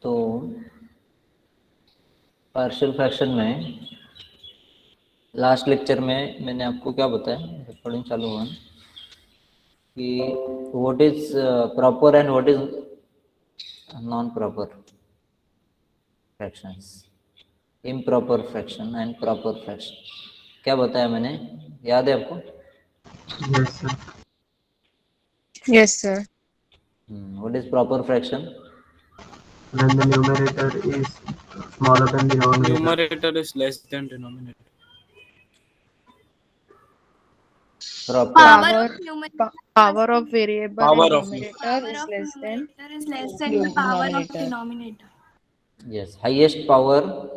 तो partial fraction में last lecture में मैंने आपको क्या बताया, रिकॉर्डिंग चालू हुआ कि what is proper and what is non proper fractions, improper fraction and proper fraction. क्या बताया मैंने, याद है आपको? Yes, sir. Yes, sir. What is proper fraction? When the numerator is smaller than the denominator. Numerator is less than denominator. Proper Power of variable Power in of numerator is less than the power of denominator. yes, highest power,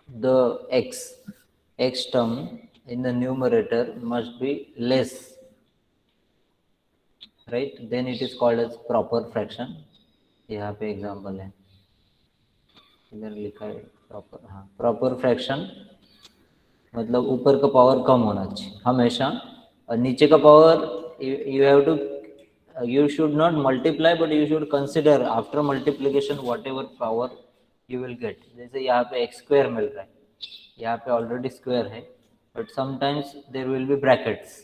the x term in the numerator must be less, right? Then it is called as proper fraction. यहाँ पे example है, इधर लिखा है proper. हाँ, proper fraction मतलब ऊपर का पावर कम होना चाहिए हमेशा, और नीचे का power you have to, you should not multiply but you should consider after multiplication whatever power you will get। जैसे यहाँ पे x square मिल रहा है, यहाँ पे ऑलरेडी स्क्वायर है, but sometimes there will be brackets,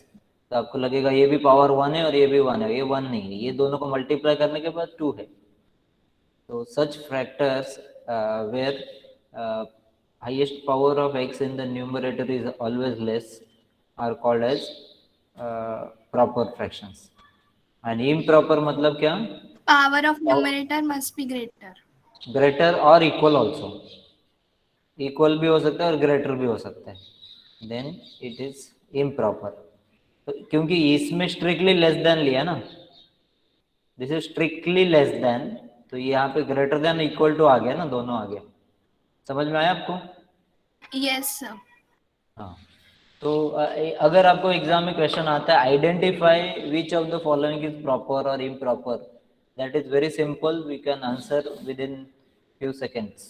तो आपको लगेगा ये भी पावर 1 है और ये भी 1 है, ये 1 नहीं है, ये दोनों को मल्टीप्लाई करने के बाद 2 है। तो such factors where highest power of x in the numerator is always less are called as proper fractions। and improper मतलब क्या? Power of numerator must be greater. Greater और इक्वल ऑल्सो, इक्वल भी हो सकता है और ग्रेटर भी हो सकता है, देन इट इज इम्प्रॉपर। तो क्योंकि इसमें स्ट्रिक्टली लेस देन लिया ना, this is strictly less than, तो यहाँ पे ग्रेटर देन इक्वल टू आ गया ना, दोनों आ गया। समझ में आया आपको? Yes, sir. हाँ, तो अगर आपको एग्जाम में क्वेश्चन आता है identify which of the following is proper और improper, that is very simple, we can answer with in few seconds.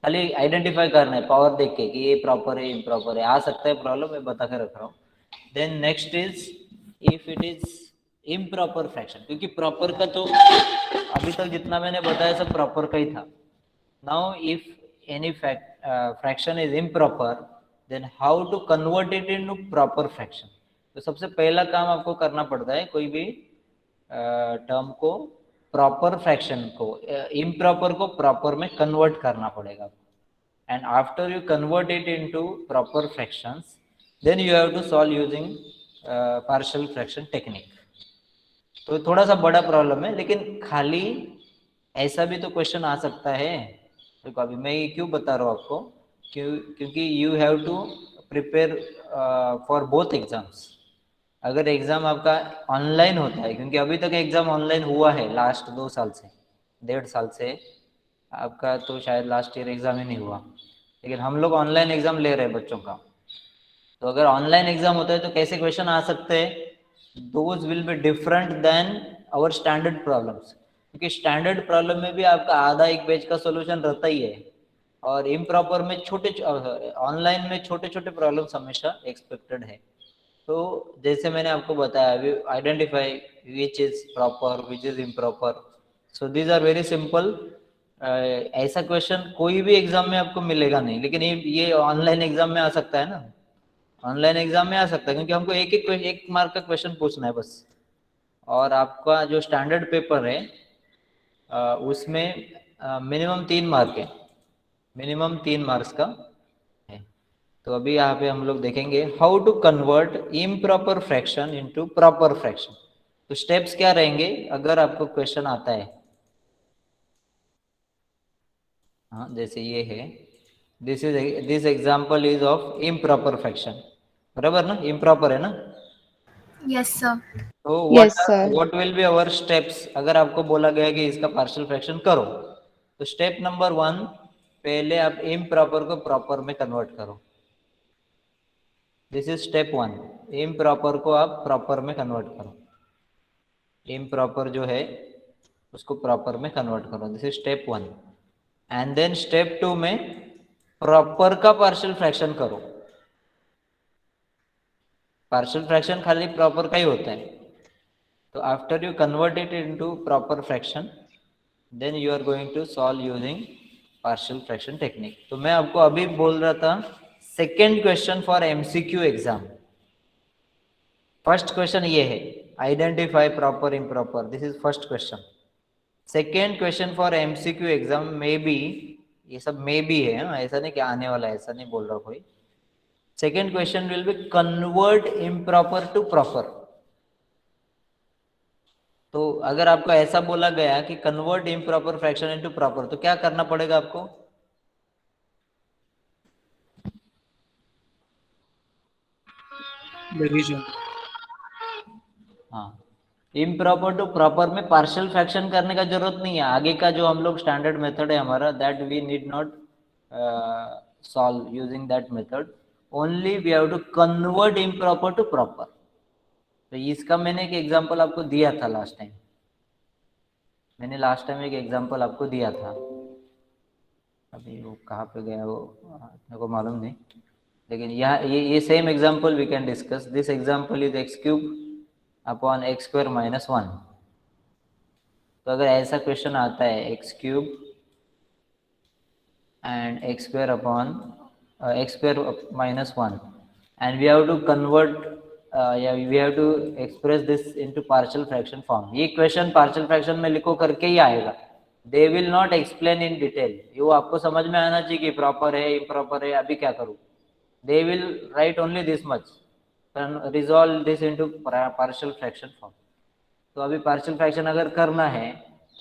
खाली आइडेंटिफाई करना है पावर देख के कि ये प्रॉपर है इम्प्रॉपर है, आ सकता है प्रॉब्लम, मैं बता के रख रहा हूँ। Then next is if it is improper fraction, क्योंकि प्रॉपर का तो अभी तक जितना मैंने बताया सब प्रॉपर का ही था। Now if any fraction is improper, then how to convert it into proper fraction. तो सबसे पहला काम आपको करना पड़ता है कोई भी टर्म को, प्रॉपर फ्रैक्शन को, इम्प्रॉपर को प्रॉपर में कन्वर्ट करना पड़ेगा। And after you convert it into proper fractions, then you have to solve using partial fraction technique. तो थोड़ा सा बड़ा प्रॉब्लम है, लेकिन खाली ऐसा भी तो क्वेश्चन आ सकता है। देखो अभी मैं ये क्यों बता रहा हूँ आपको, क्योंकि you have to prepare for both exams. अगर एग्जाम आपका ऑनलाइन होता है, क्योंकि अभी तक एग्जाम ऑनलाइन हुआ है लास्ट 2 साल से, 1.5 साल से, आपका तो शायद लास्ट ईयर एग्जाम ही नहीं हुआ, लेकिन हम लोग ऑनलाइन एग्जाम ले रहे हैं बच्चों का। तो अगर ऑनलाइन एग्जाम होता है तो कैसे क्वेश्चन आ सकते हैं, those will be different than our standard problems, क्योंकि स्टैंडर्ड प्रॉब्लम में भी आपका आधा एक पेज का सोल्यूशन रहता ही है, और इम्प्रॉपर में ऑनलाइन में छोटे छोटे प्रॉब्लम्स हमेशा एक्सपेक्टेड है। तो जैसे मैंने आपको बताया, identify which is proper which is improper, so these are very simple. ऐसा क्वेश्चन कोई भी एग्जाम में आपको मिलेगा नहीं, लेकिन ये ऑनलाइन एग्जाम में आ सकता है ना, ऑनलाइन एग्जाम में आ सकता है, क्योंकि हमको एक मार्क का क्वेश्चन पूछना है बस, और आपका जो स्टैंडर्ड पेपर है उसमें मिनिमम 3 मार्क है, मिनिमम 3 मार्क्स का है। तो अभी यहाँ पे हम लोग देखेंगे how to convert improper fraction into proper fraction. तो स्टेप्स क्या रहेंगे अगर आपको क्वेश्चन आता है। हाँ, जैसे ये है, this example is of improper fraction, बराबर ना, इम्प्रॉपर है ना। Yes, sir. तो Yes, sir. What will be our steps, अगर आपको बोला गया कि इसका पार्शियल फ्रैक्शन करो, तो स्टेप नंबर 1, पहले आप इम्प्रॉपर को प्रॉपर में कन्वर्ट करो। दिस इज स्टेप 1, इम्प्रॉपर को आप प्रॉपर में कन्वर्ट करो, इम्प्रॉपर जो है उसको प्रॉपर में कन्वर्ट करो, this is step 1। And then step 2 में प्रॉपर का पार्शियल फ्रैक्शन करो. पार्शियल फ्रैक्शन खाली प्रॉपर का ही होता है. तो after you convert it into proper fraction, then you are going to solve using partial fraction technique. तो मैं आपको अभी बोल रहा था second question for MCQ exam. First question ये है, identify proper improper. This is first question. Second question for MCQ exam may be, ये सब मे बी है, ऐसा नहीं कि आने वाला है, ऐसा नहीं बोल रहा कोई. Second question will be convert improper to proper. तो अगर आपको ऐसा बोला गया कि convert improper fraction into proper, तो क्या करना पड़ेगा आपको? डिवीजन. हाँ, इम्प्रॉपर टू प्रॉपर में पार्शियल फ्रैक्शन करने का जरूरत नहीं है. आगे का जो हम लोग स्टैंडर्ड मेथड है हमारा, that we need not solve using that method. Only we have to convert improper to proper. तो इसका मैंने एक एग्जांपल आपको दिया था लास्ट टाइम. मैंने लास्ट टाइम एक एग्जांपल आपको दिया था. अभी वो कहाँ पे गया वो मेरे को मालूम नहीं, लेकिन यहाँ ये same example we can discuss. This example is x cube upon x square minus 1. तो अगर ऐसा क्वेश्चन आता है x cube and x square upon x square minus 1 and we have to convert we have to express this into partial fraction form. ये question partial fraction में लिखो करके ही आएगा. They will not explain in detail. वो आपको समझ में आना चाहिए कि प्रॉपर है इम्प्रॉपर है, अभी क्या करूँ. They will write only this much, resolve this into partial fraction form. तो अभी पार्शियल फ्रैक्शन अगर करना है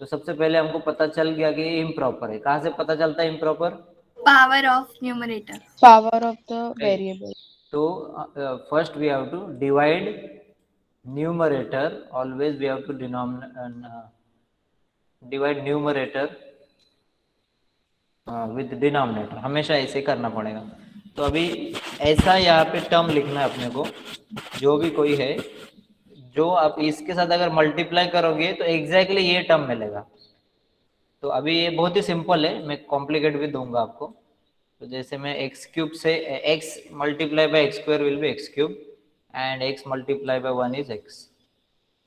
तो सबसे पहले हमको पता चल गया कि इम्प्रॉपर है. कहाँ से पता चलता है इम्प्रॉपर? Power of numerator. Power of the variable. तो first we have to divide numerator. Always we have to divide numerator with denominator. हमेशा ऐसे करना पड़ेगा. तो अभी ऐसा यहाँ पे टर्म लिखना है अपने को, जो भी कोई है, जो आप इसके साथ अगर मल्टीप्लाई करोगे तो एग्जैक्टली ये टर्म मिलेगा. तो अभी ये बहुत ही सिंपल है, मैं कॉम्प्लिकेट भी दूंगा आपको. तो जैसे मैं एक्स क्यूब से x multiply by x square will be x cube and x multiply by 1 is x.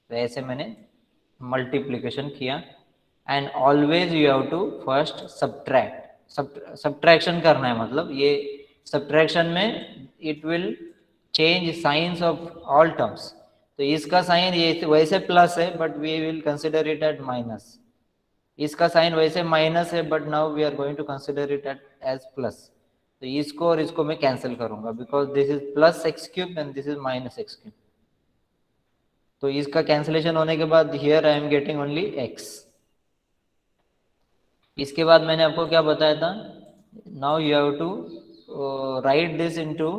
तो ऐसे मैंने मल्टीप्लिकेशन किया. And always you have to first subtract. Subtraction करना है, मतलब ये सब्ट्रैक्शन में it will change signs of all terms. तो इसका साइन ये वैसे प्लस है but we will consider it at minus. इसका साइन वैसे माइनस है but now we are going to consider it as plus. तो इसको और इसको मैं कैंसिल करूंगा because this is plus x cube and this is minus x cube. तो इसका कैंसिलेशन होने के बाद here I am getting only x. इसके बाद मैंने आपको क्या बताया था, now you have to write this into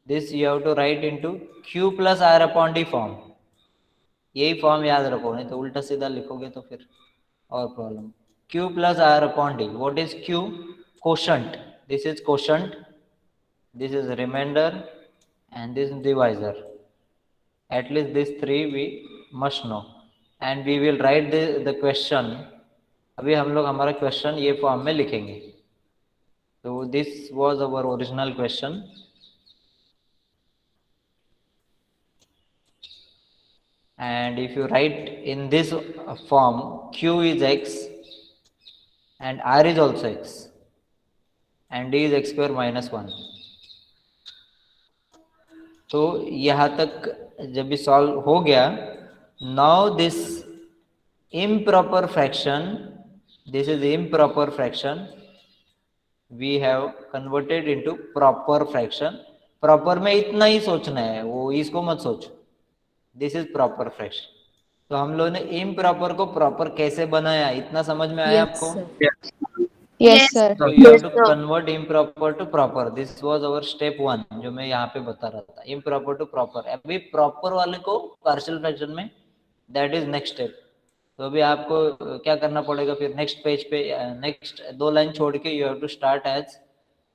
this, you have to write into q plus r upon d form. यही फॉर्म याद रखो, नहीं तो उल्टा सीधा लिखोगे तो फिर और problem. Q plus R upon D. What is Q? Quotient. This is quotient. This is remainder, and this is divisor. At least these three we must know. And we will write the question. अभी हम लोग हमारा question ये form में लिखेंगे. तो this was our original question. And if you write in this form, Q is x and R is also x and D is x square minus 1. तो यहाँ तक जब भी सॉल्व हो गया, now this improper fraction, this is improper fraction, we have converted into proper fraction. proper में इतना ही सोचना है, वो इसको मत सोचो. This is proper fraction. तो हम लोगों ने इम्प्रॉपर को प्रॉपर कैसे बनाया, इतना समझ में आया आपको? Yes, sir. So you have to convert improper to proper. This was our step 1 जो मैं यहाँ पे बता रहा था, improper to proper. अभी proper वाले को partial fraction में that is next step. तो अभी आपको क्या करना पड़ेगा फिर नेक्स्ट पेज पे, नेक्स्ट 2 लाइन छोड़ के you have to start as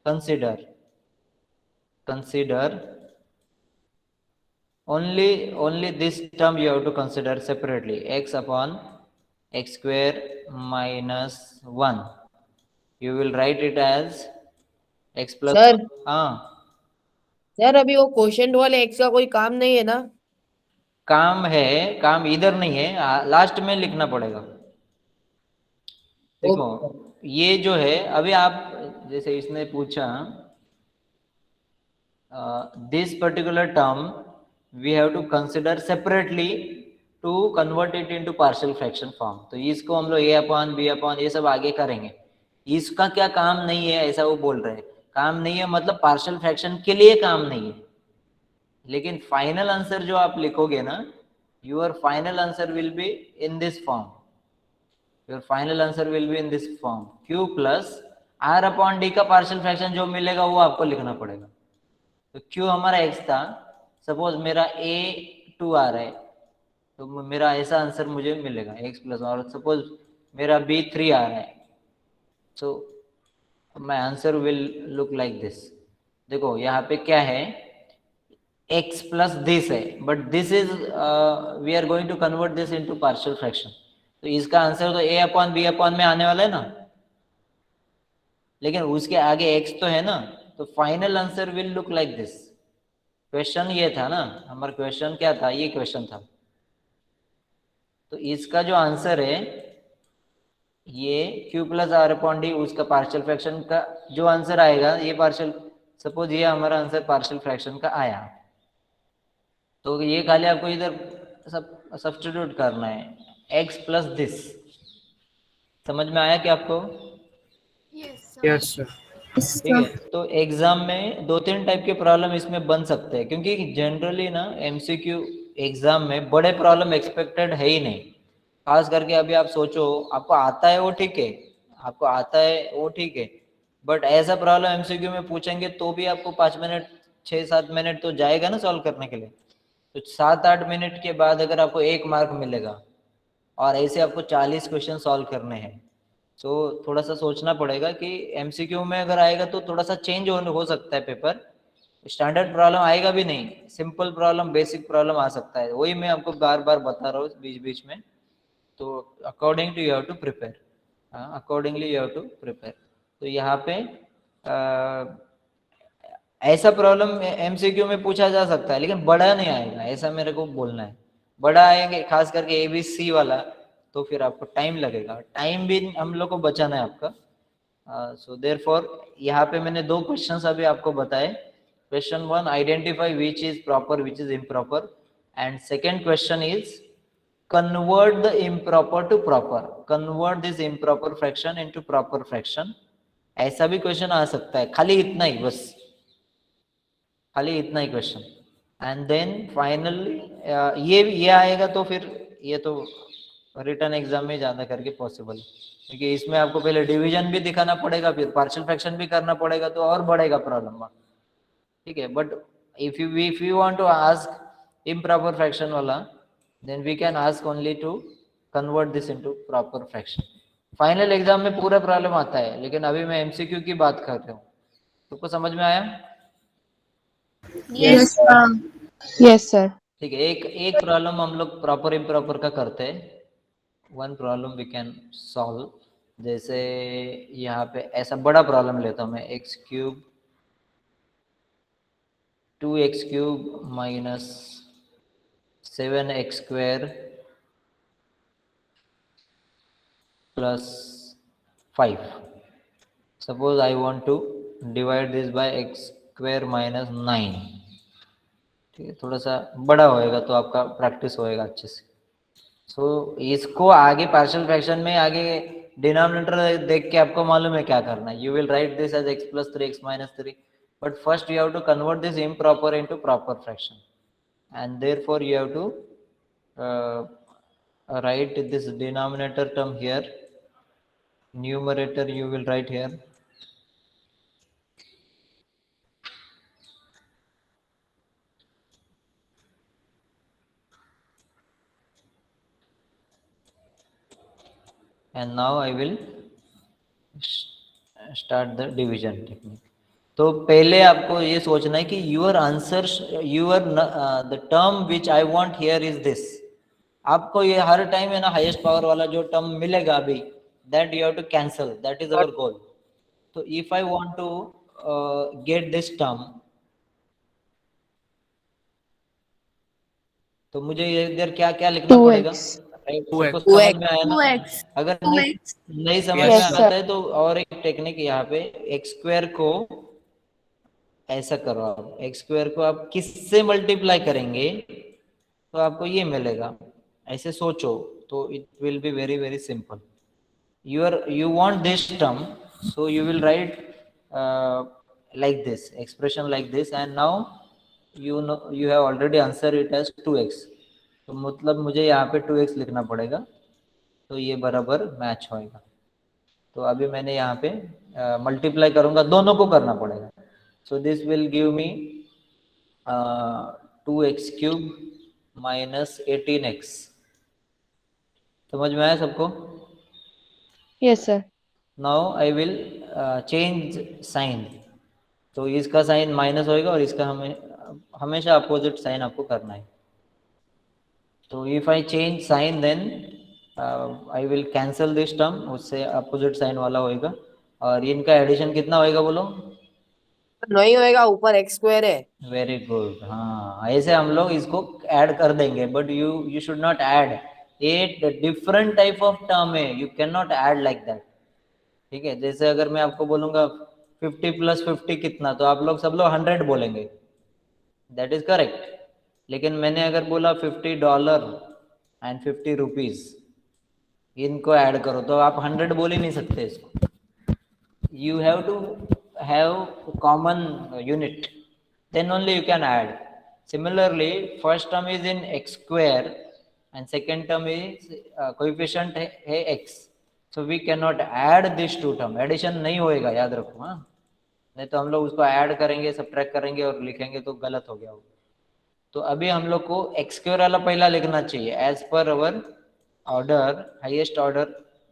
consider only this term you have to consider separately, x upon x square minus 1. You will write it as x plus sir हाँ sir अभी वो question वाले x का कोई काम नहीं है ना? काम है, काम इधर नहीं है, लास्ट में लिखना पड़ेगा। देखो ओके ये जो है अभी आप जैसे इसने पूछा this particular term we have to consider separately to convert it into partial fraction form। तो इसको हम लोग a अपॉन b अपॉन ये सब आगे करेंगे। इसका क्या काम नहीं है ऐसा वो बोल रहे हैं। काम नहीं है मतलब पार्शियल फ्रैक्शन के लिए काम नहीं है, लेकिन फाइनल आंसर जो आप लिखोगे ना, your final answer will be in this form. Your final answer will be in this form q plus r upon d का पार्शियल फ्रैक्शन जो मिलेगा वो आपको लिखना पड़ेगा। तो q हमारा x था, सपोज मेरा a 2 आ रहा है, तो मेरा ऐसा आंसर मुझे मिलेगा x प्लस, और सपोज मेरा b 3 आ रहा है, so my answer will look like this. देखो यहाँ पे क्या है, x प्लस दिस है, but this is we are going to convert this into partial fraction, तो इसका आंसर तो a अपॉन b अपॉन में आने वाला है ना, लेकिन उसके आगे x तो है ना, तो final answer will look like this. Question ये था ना, हमारा क्वेश्चन क्या था, ये क्वेश्चन था। तो इसका जो आंसर है ये q plus r upon d, उसका पार्शियल फ्रैक्शन का जो आंसर आएगा, ये पार्शियल, सपोज ये हमारा आंसर पार्शियल फ्रैक्शन का आया, तो ये खाली आपको इधर सब सब्स्टिट्यूट करना है, x प्लस दिस। समझ में आया क्या आपको? Yes, sir. ठीक है, तो एग्जाम में 2-3 टाइप के प्रॉब्लम इसमें बन सकते हैं, क्योंकि जनरली ना एमसीक्यू एग्जाम में बड़े प्रॉब्लम एक्सपेक्टेड है ही नहीं। खास करके अभी आप सोचो, आपको आता है वो ठीक है, आपको आता है वो ठीक है, बट ऐसा प्रॉब्लम एमसीक्यू में पूछेंगे तो भी आपको 5 मिनट 6-7 मिनट तो जाएगा ना सॉल्व करने के लिए। तो 7-8 मिनट के बाद अगर आपको 1 मार्क मिलेगा और ऐसे आपको 40 क्वेश्चन सॉल्व करने हैं, तो थोड़ा सा सोचना पड़ेगा कि एमसीक्यू में अगर आएगा तो थोड़ा सा चेंज हो सकता है पेपर। स्टैंडर्ड प्रॉब्लम आएगा भी नहीं, सिंपल प्रॉब्लम बेसिक प्रॉब्लम आ सकता है, वही मैं आपको बार बार बता रहा हूँ बीच बीच में। तो according to you have to prepare, accordingly you have to prepare. तो यहाँ पे ऐसा प्रॉब्लम एमसीक्यू में पूछा जा सकता है, लेकिन बड़ा नहीं आएगा ऐसा मेरे को बोलना है। बड़ा आएंगे खास करके ABC वाला, तो फिर आपको टाइम लगेगा, टाइम भी हम लोग को बचाना है आपका। सो देयरफॉर यहाँ पे मैंने 2 क्वेश्चंस अभी आपको बताए। Question 1, identify which is proper which is improper, and second question is convert the improper to proper, convert this improper fraction into proper fraction। ऐसा भी क्वेश्चन आ सकता है, खाली इतना ही, बस खाली इतना ही क्वेश्चन। एंड देन फाइनली ये आएगा, तो फिर ये तो रिटर्न एग्जाम में ज्यादा करके पॉसिबल, क्योंकि इसमें आपको पहले डिवीजन भी दिखाना पड़ेगा, फिर पार्शियल फ्रैक्शन भी करना पड़ेगा, तो और बढ़ेगा प्रॉब्लम। ठीक है, but if you want to ask improper fraction वाला, then we can ask only to convert this into proper fraction। Final exam में पूरा प्रॉब्लम आता है, लेकिन अभी मैं एमसीक्यू की बात कर रहा हूँ। तुमको समझ में आया? Yes, sir. Yes, sir. ठीक है, एक प्रॉब्लम हम लोग प्रॉपर इम्प्रॉपर का करते हैं। One problem we can solve, जैसे यहाँ पे ऐसा बड़ा प्रॉब्लम लेता हूँ मैं, x cube 2x cube minus 7x square plus 5। Suppose I want to divide this by x square minus 9। ठीक है, थोड़ा सा बड़ा होएगा तो आपका प्रैक्टिस होएगा अच्छे से। सो इसको आगे पार्शियल फ्रैक्शन में आगे डिनोमिनेटर देख के आपको मालूम है क्या करना है। You will write this as x plus 3 x minus 3, but first you have to convert this improper into proper fraction, and therefore you have to write this denominator term here, numerator you will write here, and now I will start the division technique। तो पहले आपको ये सोचना है कि your answer, your the term which I want here is this। आपको ये हर time है ना हाईएस्ट पावर वाला जो टर्म मिलेगा अभी, that you have to cancel, that is our goal। तो if I want to get this term, तो मुझे इधर क्या क्या लिखना पड़ेगा? 2x. सबको 2x. समझ में आया ना? 2x. अगर 2x. नहीं समझ में Yes, आता sir. है तो और एक टेक्निक यहाँ पे, एक्स स्क्वायर को ऐसा करो, आप एक्स स्क्वायर को आप किससे मल्टीप्लाई करेंगे तो आपको ये मिलेगा, ऐसे सोचो तो it will be very very simple. You want this term, so you will write like this expression like this, and now you know you have already answered it as 2x. तो मतलब मुझे यहाँ पे 2x लिखना पड़ेगा, तो ये बराबर मैच होएगा. तो अभी मैंने यहाँ पे मल्टीप्लाई करूँगा, दोनों को करना पड़ेगा. So this will give me 2x cube minus 18x. समझ में आया सबको? Yes, sir. Now I will change sign. तो इसका साइन माइनस होएगा और इसका हमेशा अपोजिट साइन आपको करना है. तो if I change sign then I will cancel this term, उससे अपोजिट साइन वाला होएगा. और इनका एडिशन कितना होएगा बोलो? नहीं होएगा, ऊपर एक्स स्क्वायर है. Very good. हाँ, ऐसे हम लोग इसको ऐड कर देंगे, but you should not add. ये डिफरेंट टाइप ऑफ टर्म है, you can not add like that. ठीक है, जैसे अगर मैं आपको बोलूंगा 50 प्लस 50 कितना, तो आप लोग सब लोग 100 बोलेंगे, दैट इज करेक्ट. लेकिन मैंने अगर बोला $50 एंड 50 रुपीज, इनको ऐड करो, तो आप 100 बोल ही नहीं सकते इसको. You have to have common unit, then only you can add. Similarly, first term is in x square and second term is coefficient है x, so we cannot add this two term. Addition नहीं होएगा, याद रखो. हाँ, नहीं तो हम लोग उसको ऐड करेंगे, सब्ट्रैक्ट करेंगे और लिखेंगे तो गलत हो गया होगा. तो अभी हम लोग को एक्स स्क्वायर वाला पहला लिखना चाहिए, as per our order, highest order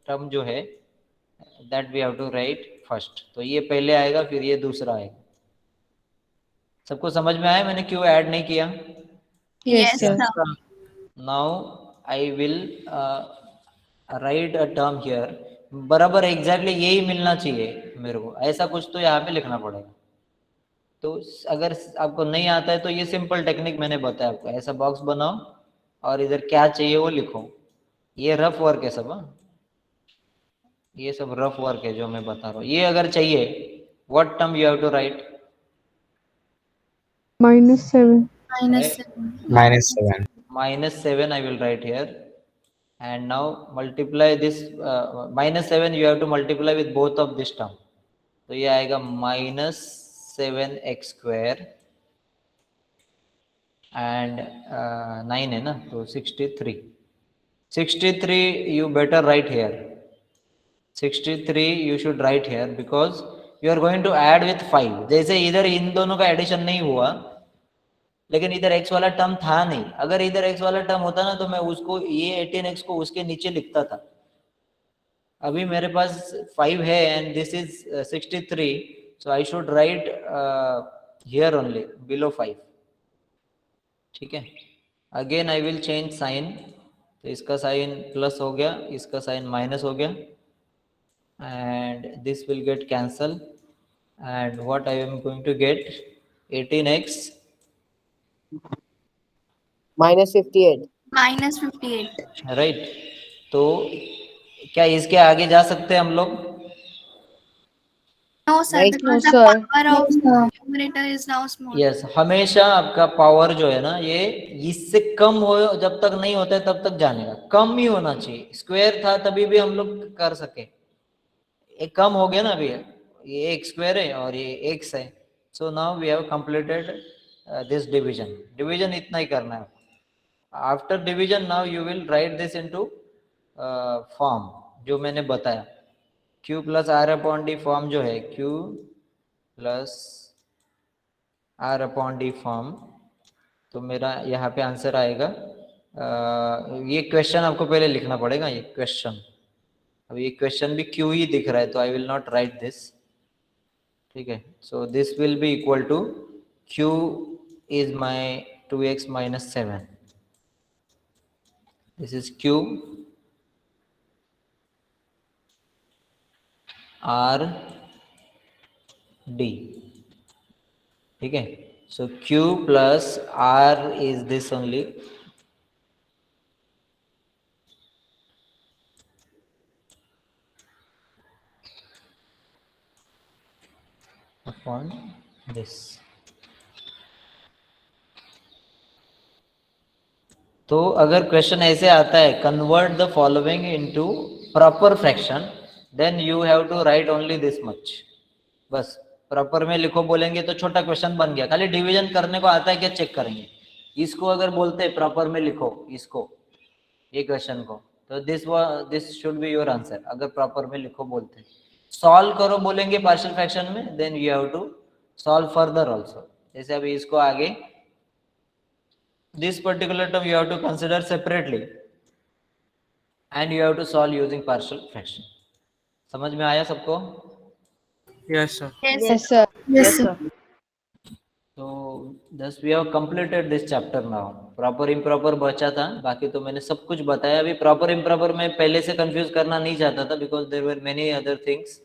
term जो है, that we have to write first. तो ये पहले आएगा, फिर ये दूसरा आएगा. सबको समझ में आया मैंने क्यों ऐड नहीं किया? Yes, Yes, sir. sir. Now I will right a term here. बराबर एग्जैक्टली यही मिलना चाहिए मेरे को, ऐसा कुछ तो यहाँ पे लिखना पड़ेगा. तो अगर आपको नहीं आता है तो ये सिंपल टेक्निक मैंने बताया आपको, ऐसा बॉक्स बनाओ और इधर क्या चाहिए वो लिखो. ये रफ वर्क है सब. हाँ, ये सब रफ वर्क है जो मैं बता रहा हूँ. ये अगर चाहिए, what term you have to write? -7. -7. -7 I will write here. And now multiply this -7 you have to multiply with both of this term. तो ये आएगा -7x square and 9 है ना, तो 63. 63 you better write here. 63 you should write here because you are going to add with 5. जैसे इधर इन दोनों का एडिशन नहीं हुआ, लेकिन इधर x वाला टर्म था नहीं. अगर इधर x वाला टर्म होता ना तो मैं उसको ये 18x को उसके नीचे लिखता था. अभी मेरे पास 5 है and this is 63, so I should write here only below 5. ठीक है. Again I will change sign. तो इसका साइन प्लस हो गया, इसका साइन माइनस हो गया, and this will get cancel. And what I am going to get? 18x -58. -58. Right. तो क्या इसके आगे जा सकते हैं हम लोग? No, sir, Right. because No, the sir. power of numerator is now small. Yes, हमेशा आपका पावर जो है ना, ये इससे कम हो, जब तक नहीं होता है तब तक जाने का, कम ही होना चाहिए. स्क्वायर था तभी भी हम लोग कर सके, एक कम हो गया ना अभी, ये एक स्क्वायर है और ये एक्स है. So now we have completed this division. Division इतना ही करना है. After division now you will write this into form जो मैंने बताया, q plus r upon d form जो है, q plus r upon d form. तो मेरा यहाँ पे आंसर आएगा. ये क्वेश्चन आपको पहले लिखना पड़ेगा, ये क्वेश्चन. अब ये क्वेश्चन भी क्यू ही दिख रहा है, तो I will not write this. ठीक है. So this will be equal to q is my 2x minus 7. This is q, r D, ठीक है. So Q plus R is this only. Upon this. तो अगर क्वेश्चन ऐसे आता है, convert the following into proper fraction, then you have to write only this much. बस proper में लिखो बोलेंगे तो छोटा क्वेश्चन बन गया. खाली डिवीजन करने को आता है क्या चेक करेंगे. इसको अगर बोलते हैं प्रॉपर में लिखो, इसको, ये क्वेश्चन को, तो this should be your answer. अगर प्रॉपर में लिखो बोलते हैं. सॉल्व करो बोलेंगे पार्शियल फ्रैक्शन में, then you have to solve further also. जैसे अभी इसको आगे, this particular term you have to consider separately and you have to solve using partial fraction. समझ में आया सबको? Yes, sir. Yes, sir. Yes, sir. तो thus we have completed this chapter now. Proper improper बचा था, बाकी तो मैंने सब कुछ बताया. अभी प्रॉपर इम्प्रॉपर में पहले से कंफ्यूज करना नहीं चाहता था, because there were many other things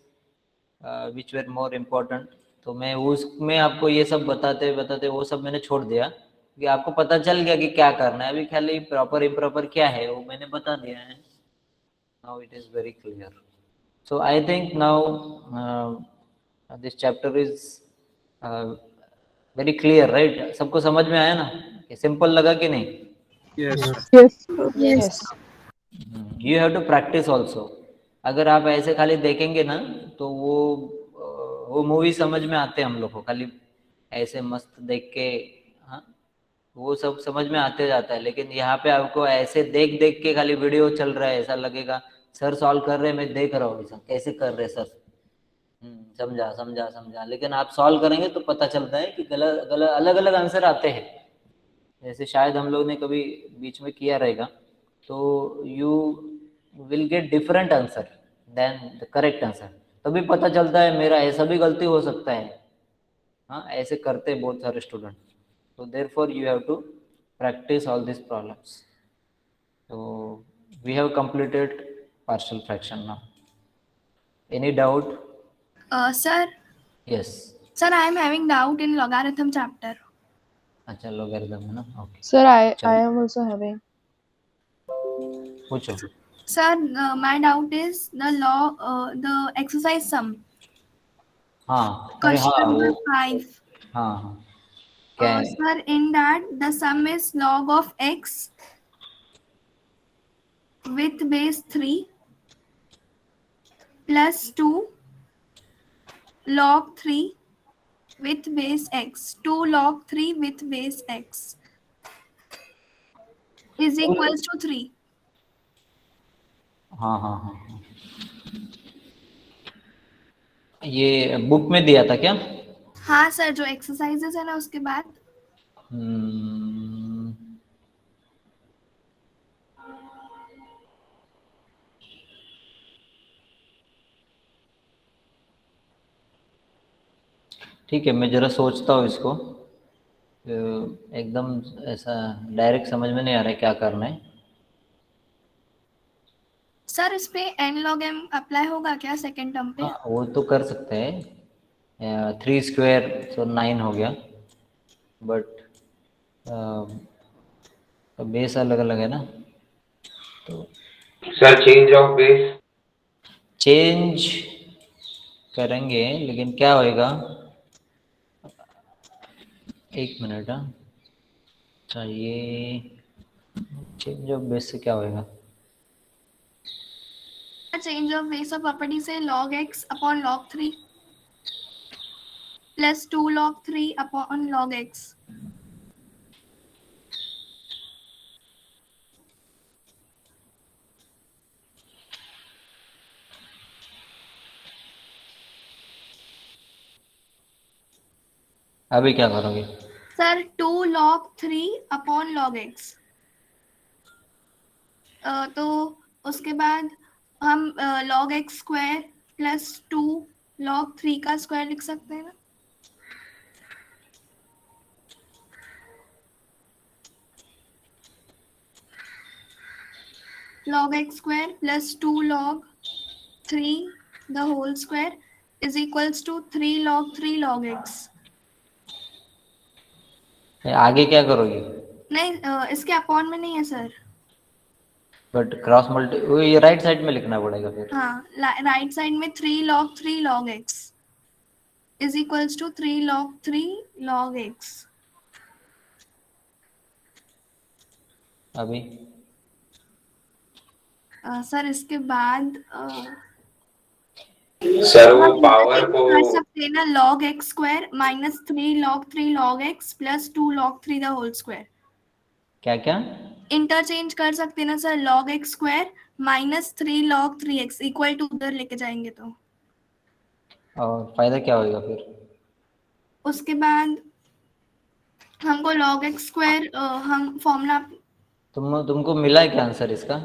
which were more important. तो मैं उसमें आपको ये सब बताते बताते वो सब मैंने छोड़ दिया, कि आपको पता चल गया कि क्या करना है. अभी खाली प्रॉपर इम्प्रॉपर क्या है वो मैंने बता दिया है. Now it is very clear. So I think now this chapter is very clear, right? सबको समझ में आया ना? कि सिंपल लगा कि नहीं? Yes, sir. Yes. Yes. You have to practice also. अगर आप ऐसे खाली देखेंगे ना तो वो मूवी समझ में आते हैं हम लोग को, खाली ऐसे मस्त देख के, हाँ, वो सब समझ में आते जाता है. लेकिन यहाँ पे आपको ऐसे देख देख के खाली वीडियो चल रहा है, ऐसा लगेगा सर सॉल्व कर रहे हैं, मैं देख रहा हूँ ऐसा कैसे कर रहे सर. समझा समझा समझा. लेकिन आप सॉल्व करेंगे तो पता चलता है कि गलत गलत अलग अलग आंसर आते हैं. जैसे शायद हम लोग ने कभी बीच में किया रहेगा, तो you will get different answer than the correct answer. तभी पता चलता है मेरा ऐसा भी गलती हो सकता है. हाँ, ऐसे करते हैं बहुत सारे स्टूडेंट. तो therefore you have to practise all this problems. तो we have completed partial fraction now. Any doubt? Sir, yes. sir, I am having doubt in logarithm chapter. अच्छा, लोगरिथम है ना? ओके, Sir, I चलो am also having. पूछो. Sir, my doubt is the exercise sum. हाँ, अरे हाँ Question वो, number 5. हाँ हाँ, क्या है? Sir, in that the sum is log of x with base 3 plus 2 log 3 with base x. 2 log 3 with base x is equals to 3. हाँ हाँ हाँ हाँ. ये बुक में दिया था क्या? हाँ सर, जो एक्सरसाइजेस है ना उसके बाद. हम्म, ठीक है, मैं जरा सोचता हूँ इसको. एकदम ऐसा डायरेक्ट समझ में नहीं आ रहा है क्या करना है. सर इस पे n log m अप्लाई होगा क्या सेकेंड टर्म पे? हाँ, वो तो कर सकते हैं. 3 स्क्वायर तो 9 हो गया, बट बेस अलग अलग है ना. तो sir change of base. Change करेंगे, लेकिन क्या होएगा? एक मिनट. हाँ, अच्छा, ये चेंज ऑफ बेस से क्या होएगा? Change of base of property से log x upon log 3 plus 2 log 3 upon log x. अभी क्या करोगे? Sir 2 log 3 upon log x. तो उसके बाद हम log x square plus 2 log 3 का स्क्वायर लिख सकते हैं ना? log x square plus 2 log 3 the whole square is equals to 3 log 3 log x. आगे क्या करोगे? नहीं इसके अपॉन में नहीं है सर. बट क्रॉस मल्टी ये राइट साइड में लिखना पड़ेगा फिर. हाँ राइट साइड में 3 log x is equals to 3 log 3 log x. अभी सर इसके बाद सर वो हम पावर को कर सकते हैं ना log x square minus 3 log 3 log x plus 2 log 3 the whole square. क्या क्या? इंटरचेंज कर सकते हैं ना sir. log x square minus 3 log 3x equal to उधर लेके जाएंगे तो. और फायदा क्या होगा फिर? उसके बाद हमको log x स्क्वायर हम फॉर्मूला. तुमको मिला है क्या आंसर इसका?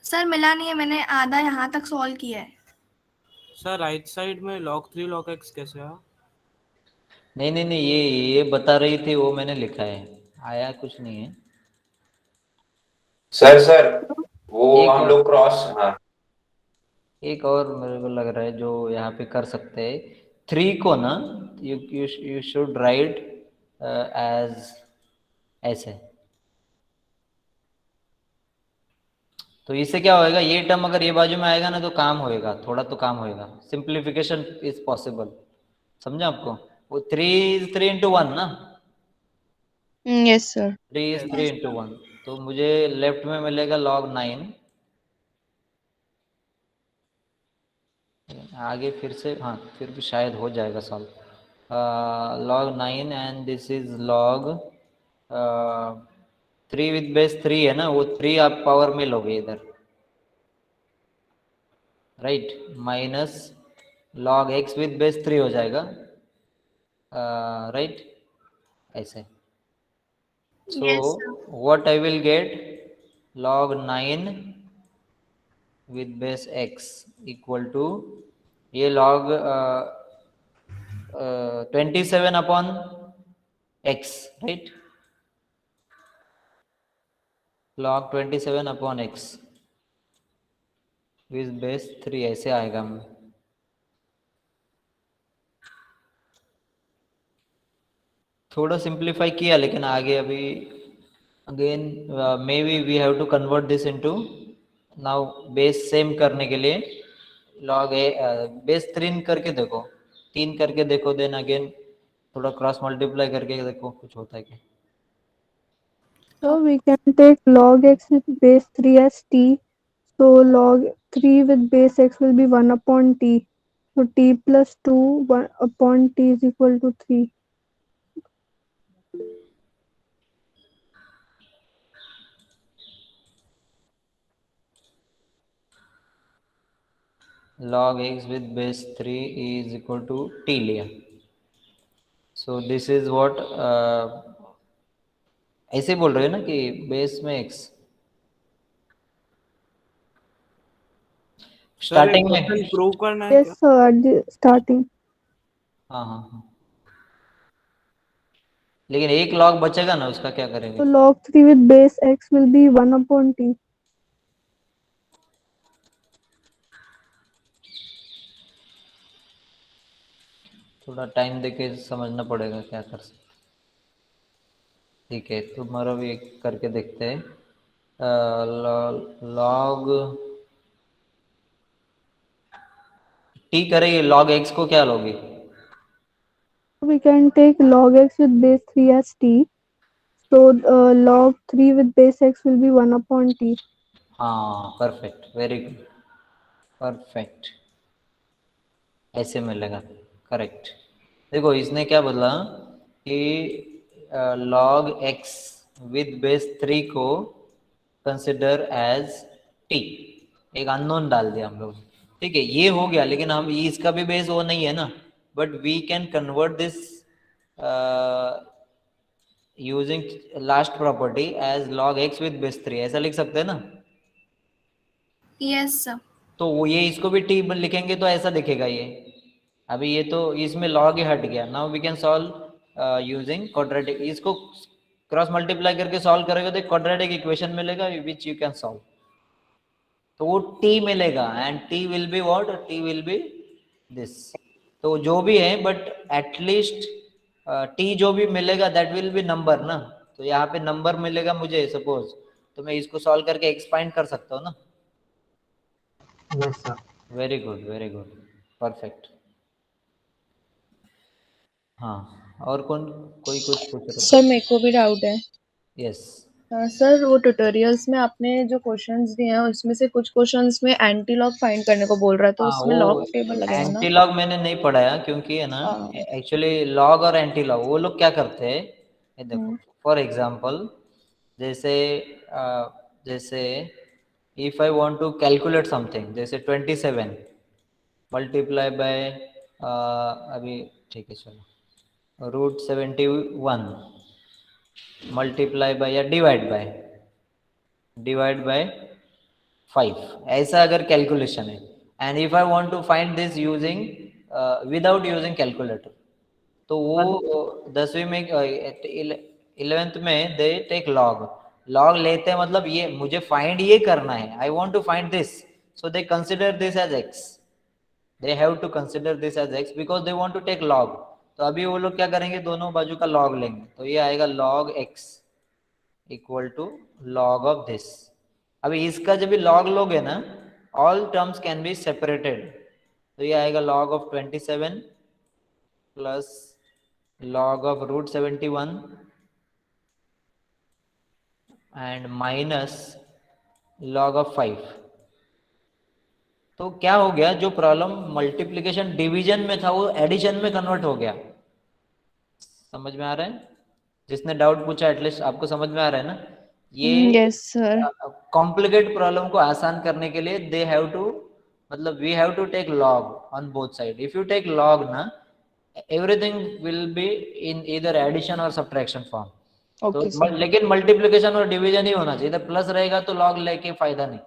सर मिला नहीं है, मैंने आधा यहाँ तक सॉल्व किया है. सर राइट साइड में log 3 log x कैसे आया? नहीं नहीं नहीं, ये बता रही थी वो मैंने लिखा है, आया कुछ नहीं है. सर वो एक हम और- लोग क्रॉस, हाँ एक और मेरे को लग रहा है जो यहाँ पे कर सकते हैं. 3 को ना यू शुड राइट एज ऐसे. तो इससे क्या होएगा, ये टर्म अगर ये बाजू में आएगा ना तो काम होएगा, थोड़ा तो काम होएगा. Simplification is possible. समझा आपको? वो 3 into 1 ना. Yes, sir. 3 into 1. तो मुझे लेफ्ट में मिलेगा log 9. आगे फिर से, हाँ फिर भी शायद हो जाएगा solve. log 9 and this is log 3 with base 3 है ना, वो 3 आप पावर में लोगे इधर, right. Minus log x with base 3 हो जाएगा, राइट. ऐसे. So Yes, sir. what I will get, log 9 with base x equal to ये log 27 upon x, right? log 27 upon x with base 3 ऐसे आएगा. थोड़ा सिंप्लीफाई किया, लेकिन आगे अभी again maybe we have to convert this into now base same करने के लिए log ए बेस 3 करके देखो, 3 करके देखो, देन अगेन थोड़ा क्रॉस मल्टीप्लाई करके देखो कुछ होता है क्या. So we can take log x with base 3 as t. So log 3 with base x will be 1 upon t. So t plus 2 1 upon t is equal to 3. log x with base 3 is equal to t लिया. so this is what ऐसे बोल रहे हो ना कि base में x starting में. Prove करना है Yes, sir. At the starting. हाँ हाँ हाँ, लेकिन एक log बचेगा ना, उसका क्या करेंगे? So log 3 with base x will be 1 upon t. थोड़ा टाइम देके समझना पड़ेगा क्या कर सकते. ठीक है, तुम्हारा भी एक करके देखते हैं. log t करेंगे, log x को क्या लोगे? We can take log x with base 3 as t. So log 3 with base x will be 1 upon t. हाँ परफेक्ट, वेरी गुड, परफेक्ट. ऐसे मिलेगा, करेक्ट. देखो इसने क्या बोला कि log x विद बेस 3 को कंसिडर एज t, एक अननोन डाल दिया हम लोग. ठीक है, ये हो गया, लेकिन हम इसका भी बेस वो नहीं है ना, but we can convert this using last property as log x with base 3, ऐसा लिख सकते हैं ना. Yes, sir. तो वो ये इसको भी t लिखेंगे तो ऐसा दिखेगा ये. अभी ये तो इसमें log ही हट गया. Now we can solve using quadratic. इसको क्रॉस मल्टीप्लाई करके सॉल्व करेगा तो क्वाड्रेटिक इक्वेशन मिलेगा विच यू कैन सॉल्व. तो वो t मिलेगा and t will be what, t will be this, तो जो भी है बट एटलीस्ट टी जो भी मिलेगा दैट विल बी नंबर ना, तो यहाँ पे नंबर मिलेगा मुझे सपोज, तो मैं इसको सॉल्व करके एक्सपांड कर सकता हूँ ना। Yes, sir. Very good, perfect. हाँ, और कोई कुछ पूछ रहा सर था? मेरे को भी डाउट है। यस। सर वो ट्यूटोरियल्स में आपने जो क्वेश्चंस दिए हैं उसमें से कुछ क्वेश्चंस में एंटी लॉग फाइंड करने को बोल रहा है, तो हाँ, उसमें लॉग वो टेबल लगेगा ना? एंटी लॉग मैंने नहीं पढ़ाया क्योंकि है ना, हाँ। एक्चुअली लॉग और एंटी लॉग वो लोग क्या करते हैं, ये देखो हम्म। फॉर एग्जांपल, जैसे जैसे if I want to calculate something, जैसे 27 मल्टीप्लाई बाय अभी ठीक है चलो, √71 मल्टीप्लाई बाय या डिवाइड बाय 5, ऐसा अगर कैलकुलेशन है, and if I want to find this using without using calculator, तो वो 10वीं में 11th में दे टेक लॉग लेते हैं, मतलब ये मुझे फाइंड ये करना है, I want to find this, so they consider this as x, they have to consider this as x because they want to take log. तो अभी वो लोग क्या करेंगे, दोनों बाजू का लॉग लेंगे, तो ये आएगा log x equal to log of this. अभी इसका जब भी लॉग लोगे ना, all terms can be separated, तो ये आएगा log of 27 plus log of √71 and minus log of 5। तो क्या हो गया, जो प्रॉब्लम मल्टीप्लिकेशन डिवीजन में था वो एडिशन में कन्वर्ट हो गया। समझ में आ रहा है? जिसने डाउट पूछा एटलीस्ट आपको समझ में आ रहा है ना? ये यस सर। कॉम्प्लिकेट प्रॉब्लम को आसान करने के लिए दे हैव टू, मतलब we have to take log on both side. If you take log ना, everything will be in either addition और सब्ट्रैक्शन फॉर्म। तो ओके सर। लेकिन मल्टीप्लिकेशन और डिवीजन ही होना चाहिए, इधर प्लस रहेगा तो लॉग लेके फायदा नहीं,